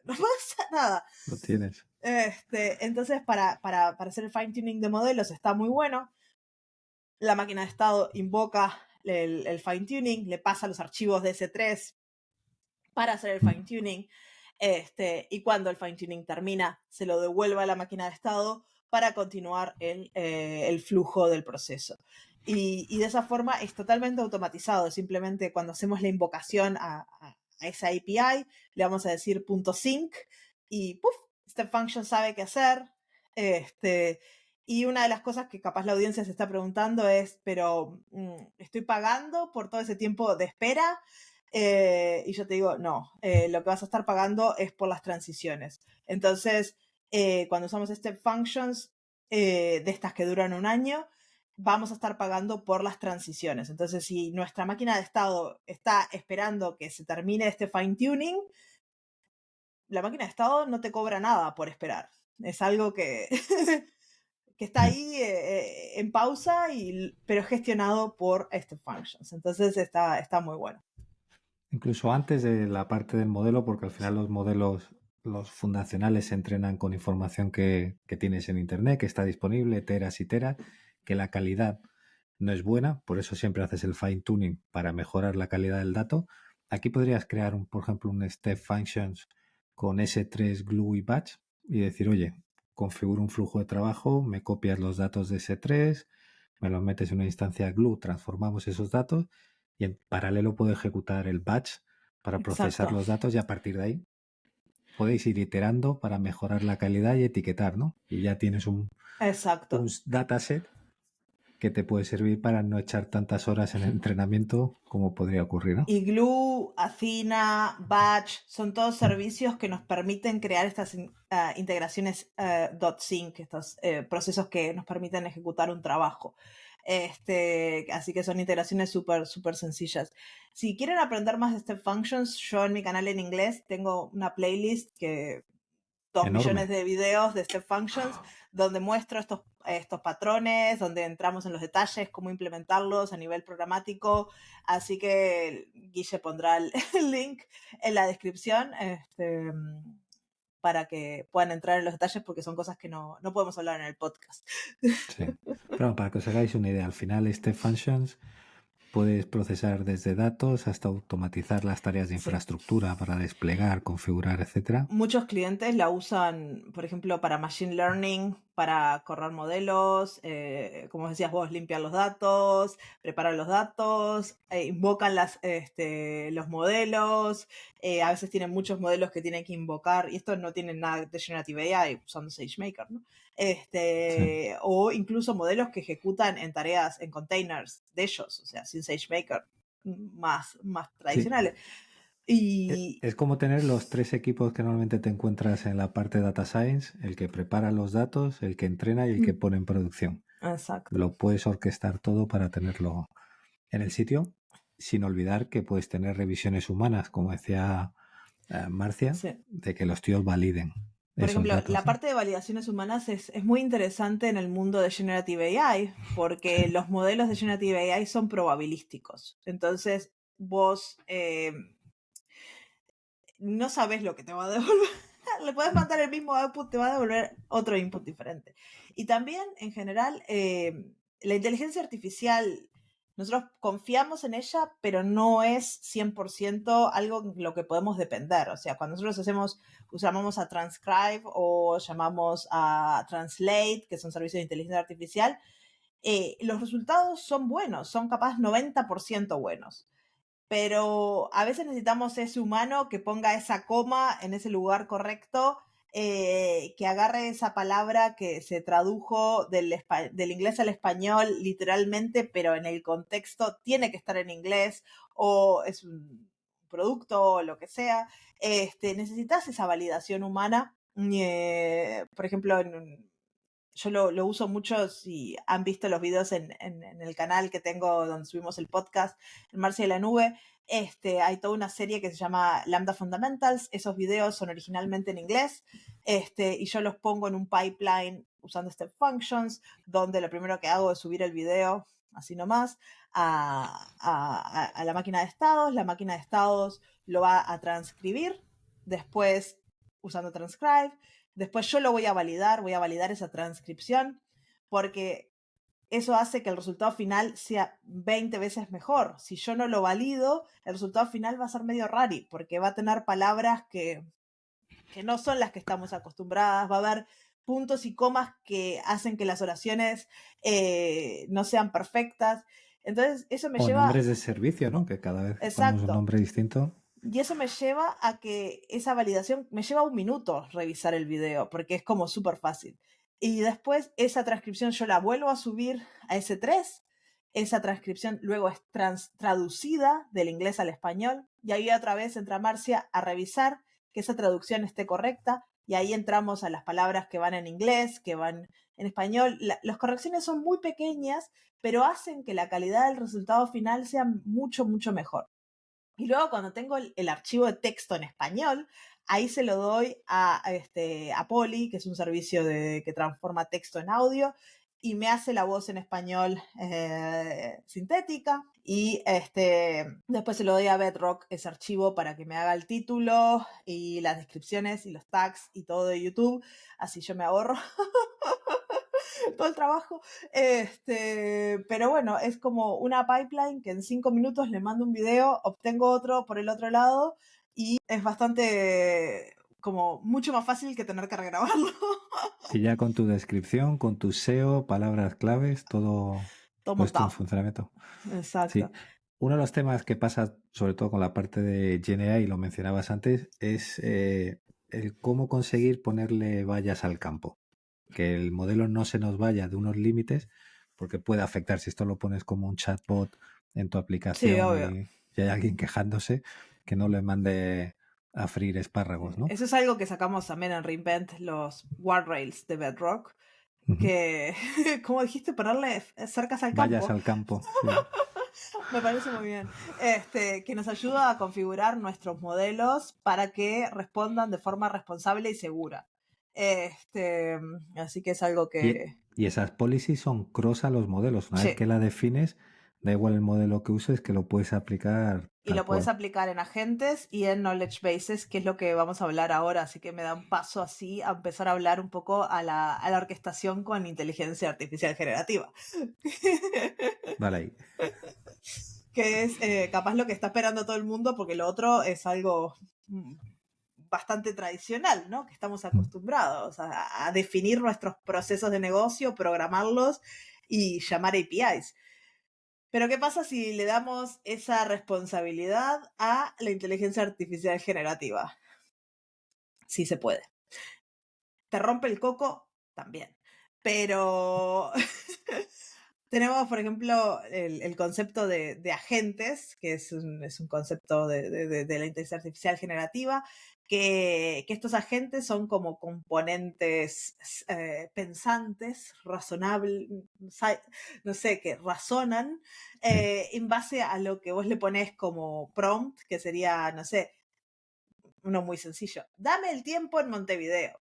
no pasa nada. Lo tienes. Entonces, para hacer el fine tuning de modelos está muy bueno. La máquina de estado invoca el fine tuning, le pasa los archivos de S3 para hacer el fine tuning. Y cuando el fine tuning termina, se lo devuelve a la máquina de estado para continuar el flujo del proceso. Y de esa forma es totalmente automatizado. Simplemente cuando hacemos la invocación a esa API, le vamos a decir .sync y ¡puf! Step Function sabe qué hacer. Y una de las cosas que capaz la audiencia se está preguntando es, pero ¿estoy pagando por todo ese tiempo de espera? Y yo te digo, no, lo que vas a estar pagando es por las transiciones. Entonces, cuando usamos Step Functions de estas que duran un año, vamos a estar pagando por las transiciones. Entonces, si nuestra máquina de estado está esperando que se termine este fine tuning, la máquina de estado no te cobra nada por esperar. Es algo que, que está ahí en pausa, pero gestionado por Step Functions. Entonces está muy bueno. Incluso antes de la parte del modelo, porque al final los modelos los fundacionales se entrenan con información que tienes en Internet, que está disponible, teras y teras, que la calidad no es buena, por eso siempre haces el fine tuning para mejorar la calidad del dato. Aquí podrías crear, por ejemplo, un step functions con S3, glue y batch y decir, oye, configuro un flujo de trabajo, me copias los datos de S3, me los metes en una instancia glue, transformamos esos datos y en paralelo puedo ejecutar el batch para procesar Exacto, los datos y a partir de ahí podéis ir iterando para mejorar la calidad y etiquetar, ¿no? Y ya tienes un exacto. dataset que te puede servir para no echar tantas horas en el entrenamiento como podría ocurrir, ¿no? Y Glue, Athena, Batch, son todos servicios que nos permiten crear estas integraciones .sync, estos procesos que nos permiten ejecutar un trabajo. Así que son integraciones súper, súper sencillas. Si quieren aprender más de Step Functions, yo en mi canal en inglés tengo una playlist que 2 millones Enorme. de videos de Step Functions donde muestro estos patrones, donde entramos en los detalles, cómo implementarlos a nivel programático. Así que Guille pondrá el link en la descripción para que puedan entrar en los detalles porque son cosas que no podemos hablar en el podcast. Sí. Pero para que os hagáis una idea, al final este functions puedes procesar desde datos hasta automatizar las tareas de Sí. infraestructura para desplegar, configurar, etcétera. Muchos clientes la usan, por ejemplo, para machine learning, para correr modelos, como decías vos, limpiar los datos, preparar los datos, invocan los modelos, a veces tienen muchos modelos que tienen que invocar, y esto no tiene nada de Generative AI, usando SageMaker, ¿no? Sí. O incluso modelos que ejecutan en tareas, en containers de ellos, o sea, sin SageMaker, más Sí. tradicionales. Y Es como tener los tres equipos que normalmente te encuentras en la parte de data science, el que prepara los datos, el que entrena y el que pone en producción. exacto. Lo puedes orquestar todo para tenerlo en el sitio, sin olvidar que puedes tener revisiones humanas, como decía Marcia, Sí. de que los tíos validen Por esos ejemplo, datos, la ¿no? parte de validaciones humanas es muy interesante en el mundo de Generative AI, porque Sí. los modelos de Generative AI son probabilísticos. Entonces, vos no sabes lo que te va a devolver. Le puedes mandar el mismo output, te va a devolver otro input diferente. Y también, en general, la inteligencia artificial, nosotros confiamos en ella, pero no es 100% algo en lo que podemos depender. O sea, cuando nosotros llamamos a Transcribe o llamamos a Translate, que son servicios de inteligencia artificial, los resultados son buenos, son capaz 90% buenos, pero a veces necesitamos ese humano que ponga esa coma en ese lugar correcto, que agarre esa palabra que se tradujo del inglés al español literalmente, pero en el contexto tiene que estar en inglés o es un producto o lo que sea. Necesitas esa validación humana. Por ejemplo, yo lo uso mucho, si han visto los videos en el canal que tengo donde subimos el podcast, en Marcia de la Nube, hay toda una serie que se llama Lambda Fundamentals. Esos videos son originalmente en inglés, y yo los pongo en un pipeline usando Step Functions, donde lo primero que hago es subir el video, así nomás, a la máquina de estados. La máquina de estados lo va a transcribir, después usando Transcribe. Después yo lo voy a validar esa transcripción, porque eso hace que el resultado final sea 20 veces mejor. Si yo no lo valido, el resultado final va a ser medio rari, porque va a tener palabras que no son las que estamos acostumbradas, va a haber puntos y comas que hacen que las oraciones no sean perfectas. Entonces, eso me O lleva, nombres de servicio, ¿no? Que cada vez que ponemos un exacto, nombre distinto. y eso me lleva a que esa validación me lleva 1 minuto revisar el video, porque es como súper fácil. Y después esa transcripción yo la vuelvo a subir a S3. Esa transcripción luego es traducida del inglés al español. Y ahí otra vez entra Marcia a revisar que esa traducción esté correcta. Y ahí entramos a las palabras que van en inglés, que van en español. Las correcciones son muy pequeñas, pero hacen que la calidad del resultado final sea mucho, mucho mejor. Y luego cuando tengo el archivo de texto en español, ahí se lo doy a Poly, que es un servicio que transforma texto en audio, y me hace la voz en español sintética. Y después se lo doy a Bedrock ese archivo para que me haga el título y las descripciones y los tags y todo de YouTube. Así yo me ahorro todo el trabajo. Pero bueno, es como una pipeline que en 5 minutos le mando un video, obtengo otro por el otro lado y es bastante como mucho más fácil que tener que regrabarlo. Y ya con tu descripción, con tu SEO, palabras claves, todo Todo puesto en montado. funcionamiento. Sí. Exacto. Uno de los temas que pasa, sobre todo con la parte de GenAI, y lo mencionabas antes, es el cómo conseguir ponerle vallas al campo. Que el modelo no se nos vaya de unos límites, porque puede afectar si esto lo pones como un chatbot en tu Sí, aplicación obvio. y hay alguien quejándose, que no le mande a freír espárragos, ¿no? Eso es algo que sacamos también en Reinvent, los guardrails de Bedrock, Ujú. que, como dijiste, ponerle cercas al Vayas campo. al campo, sí. Me parece muy bien. Que nos ayuda a configurar nuestros modelos para que respondan de forma responsable y segura. Así que es algo Y, que... y esas policies son cross a los modelos. Una vez Sí, que la defines, da igual el modelo que uses, que lo puedes aplicar y tal lo puedes cual. aplicar en agentes y en knowledge bases, que es lo que vamos a hablar ahora. Así que me da un paso así a empezar a hablar un poco a la orquestación con inteligencia artificial generativa. Vale ahí. Que es capaz lo que está esperando todo el mundo, porque lo otro es algo bastante tradicional, ¿no? Que estamos acostumbrados a definir nuestros procesos de negocio, programarlos y llamar APIs. Pero ¿qué pasa si le damos esa responsabilidad a la inteligencia artificial generativa? Sí se puede. ¿Te rompe el coco? También. Pero tenemos, por ejemplo, el concepto de agentes, que es un concepto de la inteligencia artificial generativa, que estos agentes son como componentes pensantes, razonables, no sé, que razonan Sí. en base a lo que vos le pones como prompt, que sería, no sé, uno muy sencillo. Dame el tiempo en Montevideo.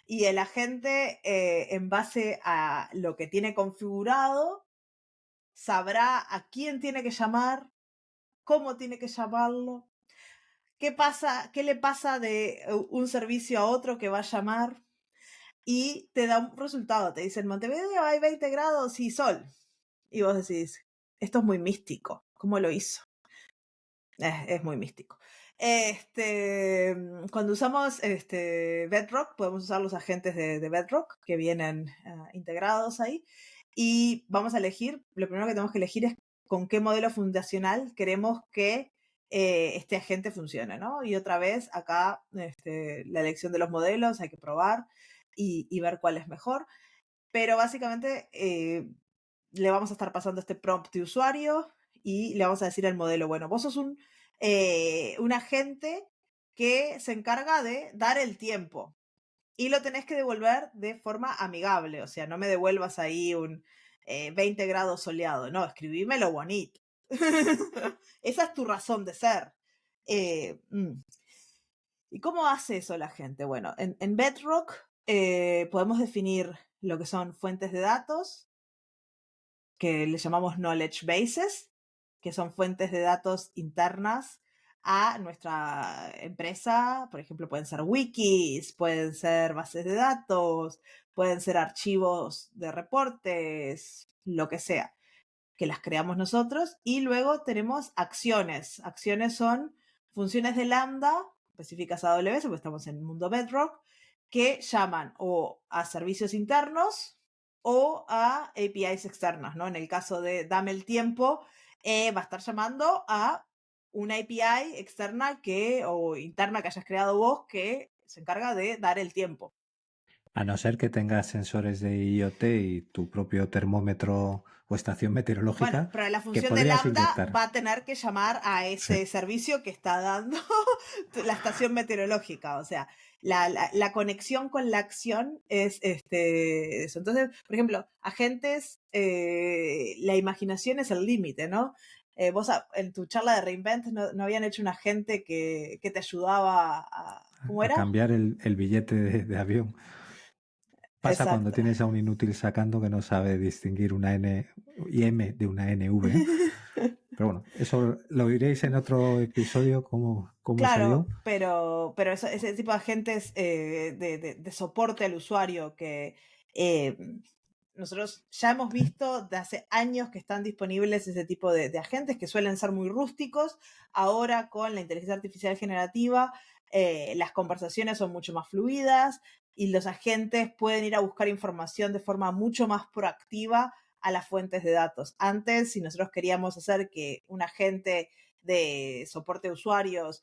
Y el agente, en base a lo que tiene configurado, sabrá a quién tiene que llamar, cómo tiene que llamarlo, qué pasa, qué le pasa de un servicio a otro que va a llamar y te da un resultado. Te dice, en Montevideo hay 20 grados y sol. Y vos decís, esto es muy místico. ¿Cómo lo hizo? Es muy místico. Cuando usamos Bedrock, podemos usar los agentes de Bedrock que vienen integrados ahí y vamos a elegir, lo primero que tenemos que elegir es con qué modelo fundacional queremos que este agente funcione, ¿no? Y otra vez acá la elección de los modelos hay que probar y ver cuál es mejor, pero básicamente le vamos a estar pasando este prompt de usuario y le vamos a decir al modelo, bueno, vos sos un agente que se encarga de dar el tiempo y lo tenés que devolver de forma amigable, o sea, no me devuelvas ahí un 20 grados soleado, no, escribímelo bonito. Esa es tu razón de ser. Eh, mm. ¿Y cómo hace eso la gente? Bueno, en Bedrock podemos definir lo que son fuentes de datos, que le llamamos knowledge bases, que son fuentes de datos internas a nuestra empresa. Por ejemplo, pueden ser wikis, pueden ser bases de datos, pueden ser archivos de reportes, lo que sea, que las creamos nosotros. Y luego tenemos acciones. Acciones son funciones de Lambda específicas a AWS, porque estamos en el mundo Bedrock, que llaman o a servicios internos o a APIs externas, ¿no? En el caso de dame el tiempo, va a estar llamando a una API externa o interna que hayas creado vos que se encarga de dar el tiempo. A no ser que tengas sensores de IoT y tu propio termómetro o estación Bueno, meteorológica pero la que función de podrías Lambda inyectar. va a tener que llamar a Sí. ese servicio que está dando la estación meteorológica. O sea, la conexión con la acción es eso. Entonces, por ejemplo, agentes, la imaginación es el límite, ¿no? Vos en tu charla de Reinvent no habían hecho un agente que te ayudaba a... ¿Cómo A era? cambiar el billete de avión. Pasa cuando Exacto. tienes a un inútil sacando que no sabe distinguir una N y M de una NV, ¿eh? Pero bueno, eso lo diréis en otro episodio, cómo salió. Claro, pero ese tipo de agentes de soporte al usuario que eh, nosotros ya hemos visto de hace años que están disponibles ese tipo de agentes que suelen ser muy rústicos. Ahora con la inteligencia artificial generativa, las conversaciones son mucho más fluidas y los agentes pueden ir a buscar información de forma mucho más proactiva a las fuentes de datos. Antes, si nosotros queríamos hacer que un agente de soporte de usuarios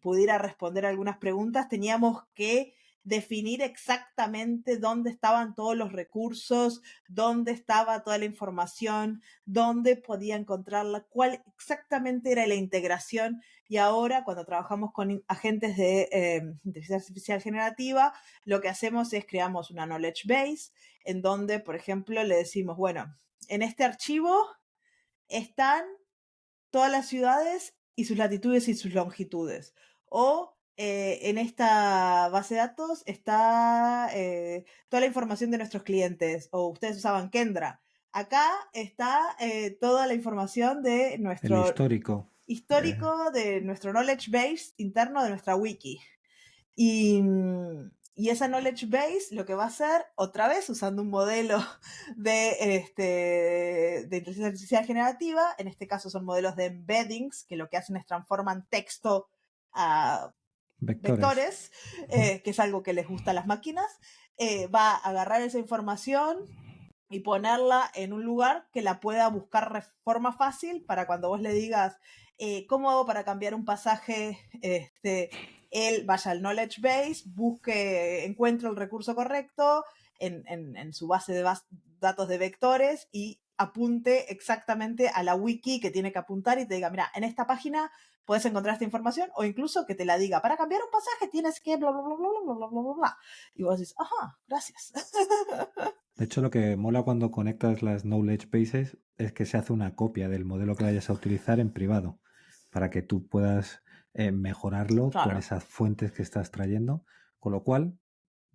pudiera responder algunas preguntas, teníamos que definir exactamente dónde estaban todos los recursos, dónde estaba toda la información, dónde podía encontrarla, cuál exactamente era la integración. Y ahora, cuando trabajamos con agentes de inteligencia artificial generativa, lo que hacemos es creamos una knowledge base en donde, por ejemplo, le decimos, bueno, en este archivo están todas las ciudades y sus latitudes y sus longitudes. O en esta base de datos está toda la información de nuestros clientes. O ustedes usaban Kendra. Acá está toda la información de El nuestro histórico. histórico, de nuestro knowledge base interno de nuestra wiki. Y, y esa knowledge base lo que va a hacer, otra vez usando un modelo de inteligencia artificial generativa, en este caso son modelos de embeddings, que lo que hacen es transforman texto a Vectores. vectores, que es algo que les gusta a las máquinas, va a agarrar esa información y ponerla en un lugar que la pueda buscar de forma fácil para cuando vos le digas, ¿cómo hago para cambiar un pasaje? Él vaya al knowledge base, busque, encuentre el recurso correcto en su base de datos de vectores y apunte exactamente a la wiki que tiene que apuntar y te diga, mira, en esta página puedes encontrar esta información o incluso que te la diga, para cambiar un pasaje tienes que bla, bla, bla, bla, bla, bla, bla, bla, bla. Y vos dices, ajá, gracias. De hecho, lo que mola cuando conectas las knowledge bases es que se hace una copia del modelo que vayas a utilizar en privado para que tú puedas mejorarlo con Claro. esas fuentes que estás trayendo, con lo cual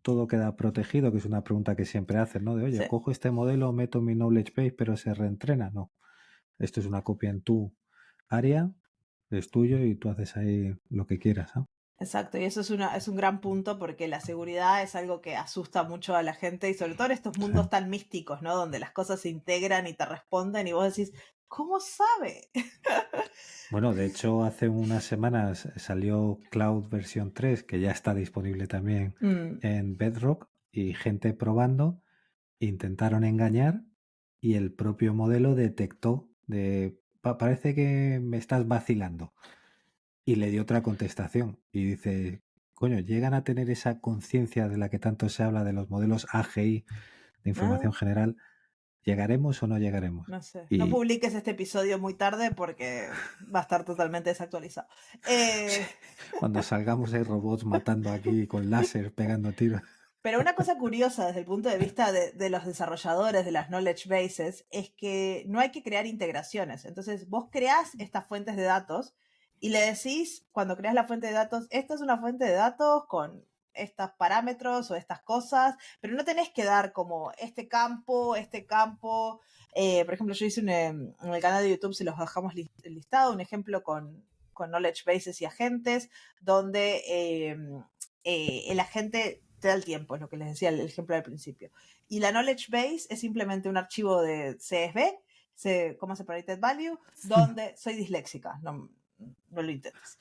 todo queda protegido, que es una pregunta que siempre hacen, ¿no? De, oye, Sí. cojo este modelo, meto mi knowledge base, pero se reentrena. No, esto es una copia en tu área, es tuyo y tú haces ahí lo que quieras, ¿no? Exacto, y eso es un gran punto porque la seguridad es algo que asusta mucho a la gente y sobre todo en estos Sí. mundos tan místicos, ¿no? Donde las cosas se integran y te responden y vos decís, ¿cómo sabe? Bueno, de hecho, hace unas semanas salió Cloud versión 3, que ya está disponible también Mm. en Bedrock, y gente probando, intentaron engañar y el propio modelo detectó de, parece que me estás vacilando, y le dio otra contestación. Y dice, coño, llegan a tener esa conciencia de la que tanto se habla de los modelos AGI de información Ah, general, ¿llegaremos o no llegaremos? no sé. No Y publiques este episodio muy tarde porque va a estar totalmente desactualizado. Eh, cuando salgamos hay robots matando aquí con láser, pegando tiros. Pero una cosa curiosa desde el punto de vista de los desarrolladores de las knowledge bases es que no hay que crear integraciones. Entonces, vos creás estas fuentes de datos y le decís, cuando creas la fuente de datos, esta es una fuente de datos con estos parámetros o estas cosas, pero no tenés que dar como este campo. Por ejemplo, yo hice en el canal de YouTube, si los dejamos listado, un ejemplo con knowledge bases y agentes, donde el agente te da el tiempo, es lo que les decía el ejemplo al principio. Y la knowledge base es simplemente un archivo de CSV, Common Separated Value, donde soy disléxica, no lo intentes.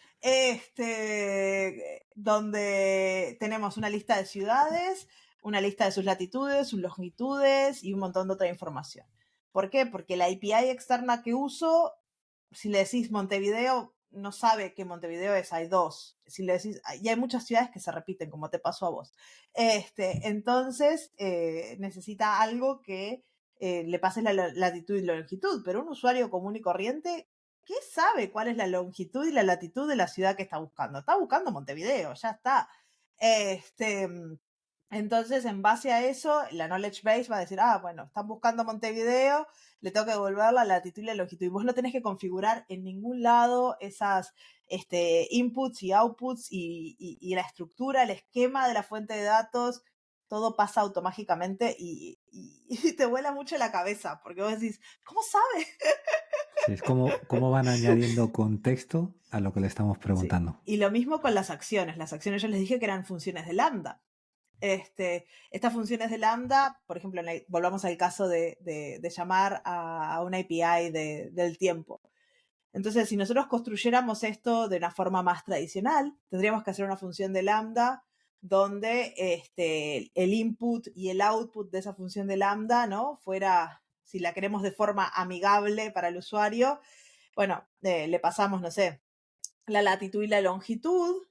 Donde tenemos una lista de ciudades, una lista de sus latitudes, sus longitudes y un montón de otra información. ¿Por qué? Porque la API externa que uso, si le decís Montevideo, no sabe que Montevideo es, hay dos. Si le decís, y hay muchas ciudades que se repiten, como te pasó a vos. Entonces, necesita algo que le pase la latitud y la longitud, pero un usuario común y corriente, ¿qué sabe cuál es la longitud y la latitud de la ciudad que está buscando? Está buscando Montevideo, ya está. Este, entonces, en base a eso, la knowledge base va a decir, ah, bueno, están buscando Montevideo, le tengo que devolver la latitud y la longitud. Y vos no tenés que configurar en ningún lado esas inputs y outputs y la estructura, el esquema de la fuente de datos. todo pasa automáticamente y te vuela mucho la cabeza, porque vos decís, ¿cómo sabe? Sí, es como cómo van añadiendo contexto a lo que le estamos Sí. preguntando. Y lo mismo con las acciones. Las acciones yo les dije que eran funciones de lambda. Estas funciones de lambda, por ejemplo, volvamos al caso de llamar a una API del tiempo. Entonces, si nosotros construyéramos esto de una forma más tradicional, tendríamos que hacer una función de lambda donde el input y el output de esa función de lambda, ¿no? Fuera, si la queremos de forma amigable para el usuario, bueno, le pasamos, no sé, la latitud y la longitud,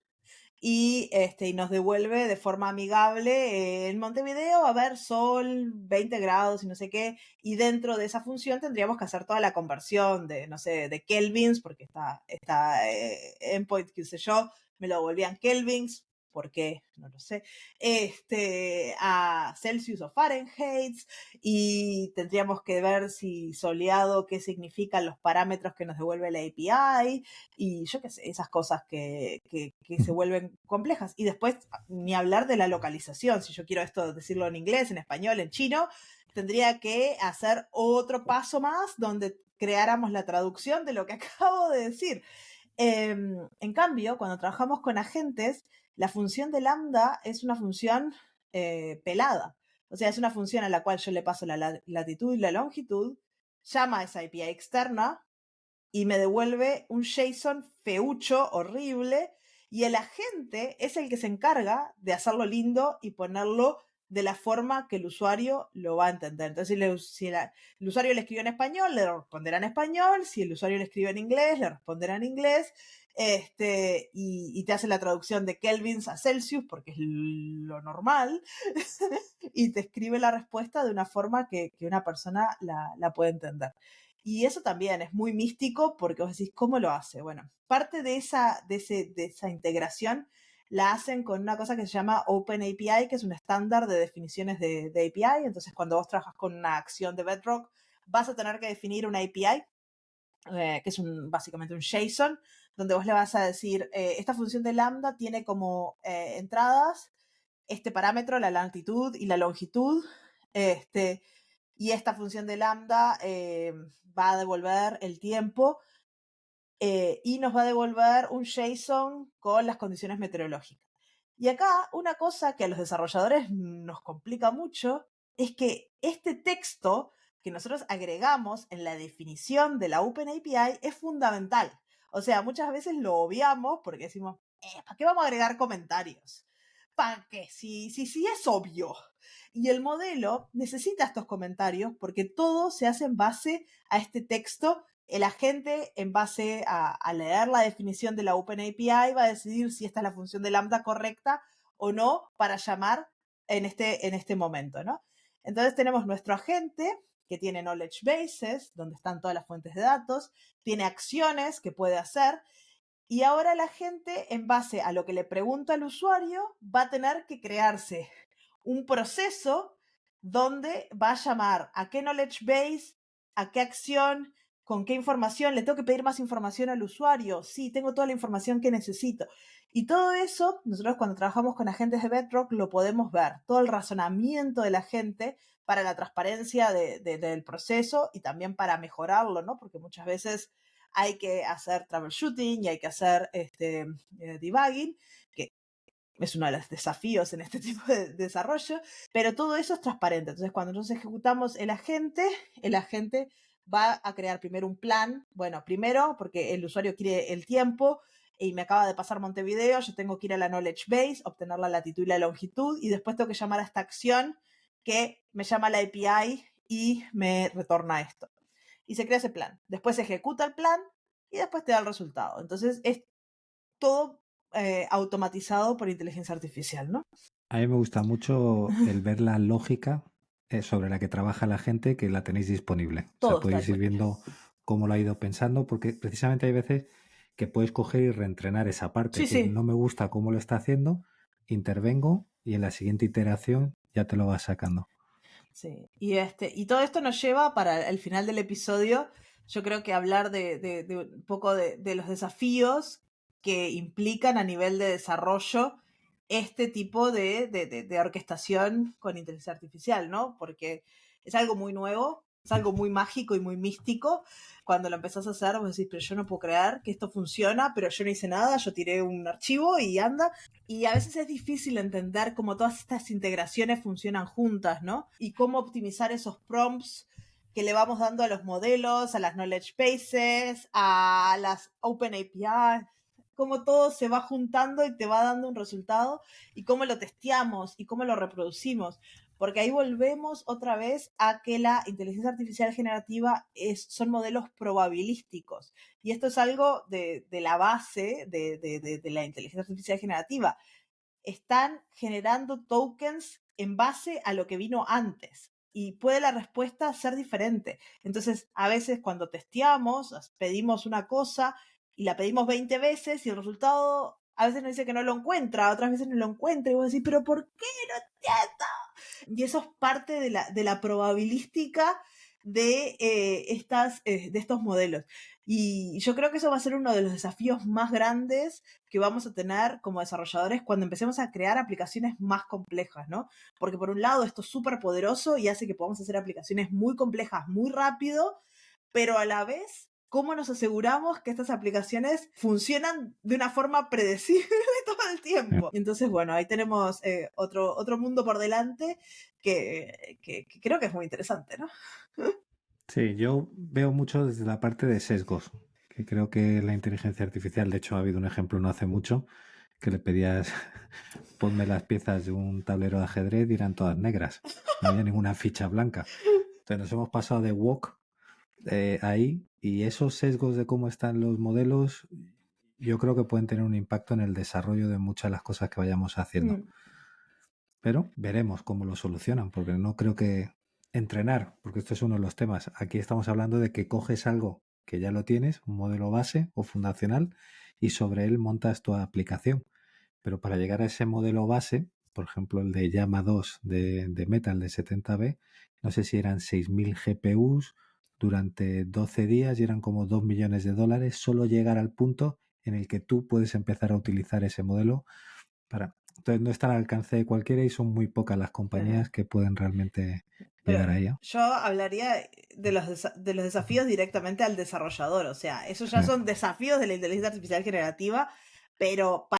y nos devuelve de forma amigable en Montevideo, a ver, sol, 20 grados y no sé qué, y dentro de esa función tendríamos que hacer toda la conversión de, no sé, de kelvins, porque está endpoint que usé yo, me lo devolvían kelvins, ¿por qué? No lo sé, a Celsius o Fahrenheit, y tendríamos que ver si soleado, qué significan los parámetros que nos devuelve la API, y yo qué sé, esas cosas que se vuelven complejas. Y después, ni hablar de la localización. Si yo quiero esto decirlo en inglés, en español, en chino, tendría que hacer otro paso más donde creáramos la traducción de lo que acabo de decir. En cambio, cuando trabajamos con agentes, la función de lambda es una función pelada. O sea, es una función a la cual yo le paso la latitud y la longitud, llama a esa API externa, y me devuelve un JSON feucho, horrible, y el agente es el que se encarga de hacerlo lindo y ponerlo de la forma que el usuario lo va a entender. Entonces, si el usuario le escribe en español, le responderá en español; si el usuario le escribe en inglés, le responderá en inglés, y te hace la traducción de kelvins a Celsius, porque es lo normal, y te escribe la respuesta de una forma que una persona la puede entender. Y eso también es muy místico, porque vos decís, ¿cómo lo hace? Bueno, parte de esa integración la hacen con una cosa que se llama OpenAPI, que es un estándar de definiciones de API. Entonces, cuando vos trabajas con una acción de Bedrock, vas a tener que definir una API, que es básicamente un JSON, donde vos le vas a decir, esta función de lambda tiene como entradas este parámetro, la latitud y la longitud, y esta función de lambda va a devolver el tiempo, y nos va a devolver un JSON con las condiciones meteorológicas. Y acá una cosa que a los desarrolladores nos complica mucho es que este texto que nosotros agregamos en la definición de la OpenAPI es fundamental. O sea, muchas veces lo obviamos porque decimos, ¿para qué vamos a agregar comentarios? ¿Para qué? Sí, es obvio. Y el modelo necesita estos comentarios porque todo se hace en base a este texto. El agente, en base a leer la definición de la OpenAPI, va a decidir si esta es la función de lambda correcta o no para llamar en este momento, ¿no? Entonces tenemos nuestro agente, que tiene knowledge bases, donde están todas las fuentes de datos, tiene acciones que puede hacer, y ahora la gente, en base a lo que le pregunta al usuario, va a tener que crearse un proceso donde va a llamar a qué knowledge base, a qué acción, con qué información. Le tengo que pedir más información al usuario. Sí, tengo toda la información que necesito. Y todo eso, nosotros cuando trabajamos con agentes de Bedrock lo podemos ver. Todo el razonamiento de la gente para la transparencia del proceso y también para mejorarlo, ¿no? Porque muchas veces hay que hacer troubleshooting y hay que hacer debugging, que es uno de los desafíos en este tipo de desarrollo, pero todo eso es transparente. Entonces, cuando nosotros ejecutamos el agente va a crear primero un plan. Bueno, primero, porque el usuario quiere el tiempo y me acaba de pasar Montevideo, yo tengo que ir a la knowledge base, obtener la latitud y la longitud, y después tengo que llamar a esta acción que me llama a la API y me retorna esto. Y se crea ese plan. Después se ejecuta el plan y después te da el resultado. Entonces es todo automatizado por inteligencia artificial, ¿no? A mí me gusta mucho el ver la lógica sobre la que trabaja la gente, que la tenéis disponible. O sea, Todo está podéis ir disponible. viendo cómo lo ha ido pensando, porque precisamente hay veces que puedes coger y reentrenar esa parte. Sí, Es decir, sí. no me gusta cómo lo está haciendo, intervengo y en la siguiente iteración ya te lo vas sacando. Sí. Y todo esto nos lleva para el final del episodio, yo creo que hablar de un poco de los desafíos que implican a nivel de desarrollo este tipo de orquestación con inteligencia artificial, ¿no? Porque es algo muy nuevo, es algo muy mágico y muy místico. Cuando lo empezás a hacer, vos decís, pero yo no puedo creer que esto funciona, pero yo no hice nada, yo tiré un archivo y anda. Y a veces es difícil entender cómo todas estas integraciones funcionan juntas, ¿no? Y cómo optimizar esos prompts que le vamos dando a los modelos, a las knowledge bases, a las open APIs, cómo todo se va juntando y te va dando un resultado y cómo lo testeamos y cómo lo reproducimos. Porque ahí volvemos otra vez a que la inteligencia artificial generativa son modelos probabilísticos. Y esto es algo de la base de la inteligencia artificial generativa. Están generando tokens en base a lo que vino antes. Y puede la respuesta ser diferente. Entonces, a veces cuando testeamos, pedimos una cosa y la pedimos 20 veces y el resultado a veces nos dice que no lo encuentra, otras veces no lo encuentra y vos decís, pero ¿por qué no entiendo? Y eso es parte de la probabilística de estos modelos. Y yo creo que eso va a ser uno de los desafíos más grandes que vamos a tener como desarrolladores cuando empecemos a crear aplicaciones más complejas, ¿no? Porque por un lado esto es súper poderoso y hace que podamos hacer aplicaciones muy complejas muy rápido, pero a la vez, ¿cómo nos aseguramos que estas aplicaciones funcionan de una forma predecible todo el tiempo? Entonces, bueno, ahí tenemos otro mundo por delante que creo que es muy interesante, ¿no? Sí, yo veo mucho desde la parte de sesgos, que creo que la inteligencia artificial, de hecho ha habido un ejemplo no hace mucho, que le pedías, ponme las piezas de un tablero de ajedrez y eran todas negras, no había ninguna ficha blanca. Entonces nos hemos pasado de wok ahí y esos sesgos de cómo están los modelos, yo creo que pueden tener un impacto en el desarrollo de muchas de las cosas que vayamos haciendo. Pero veremos cómo lo solucionan, porque no creo que entrenar, porque esto es uno de los temas. Aquí estamos hablando de que coges algo que ya lo tienes, un modelo base o fundacional, y sobre él montas tu aplicación. Pero para llegar a ese modelo base, por ejemplo, el de Llama 2 de Meta, el de 70B, no sé si eran 6.000 GPUs durante 12 días y eran como 2 millones de dólares, solo llegar al punto en el que tú puedes empezar a utilizar ese modelo para... Entonces no está al alcance de cualquiera y son muy pocas las compañías que pueden realmente Pero llegar a ello. yo hablaría de los desafíos directamente al desarrollador. O sea, esos ya son desafíos de la inteligencia artificial generativa, pero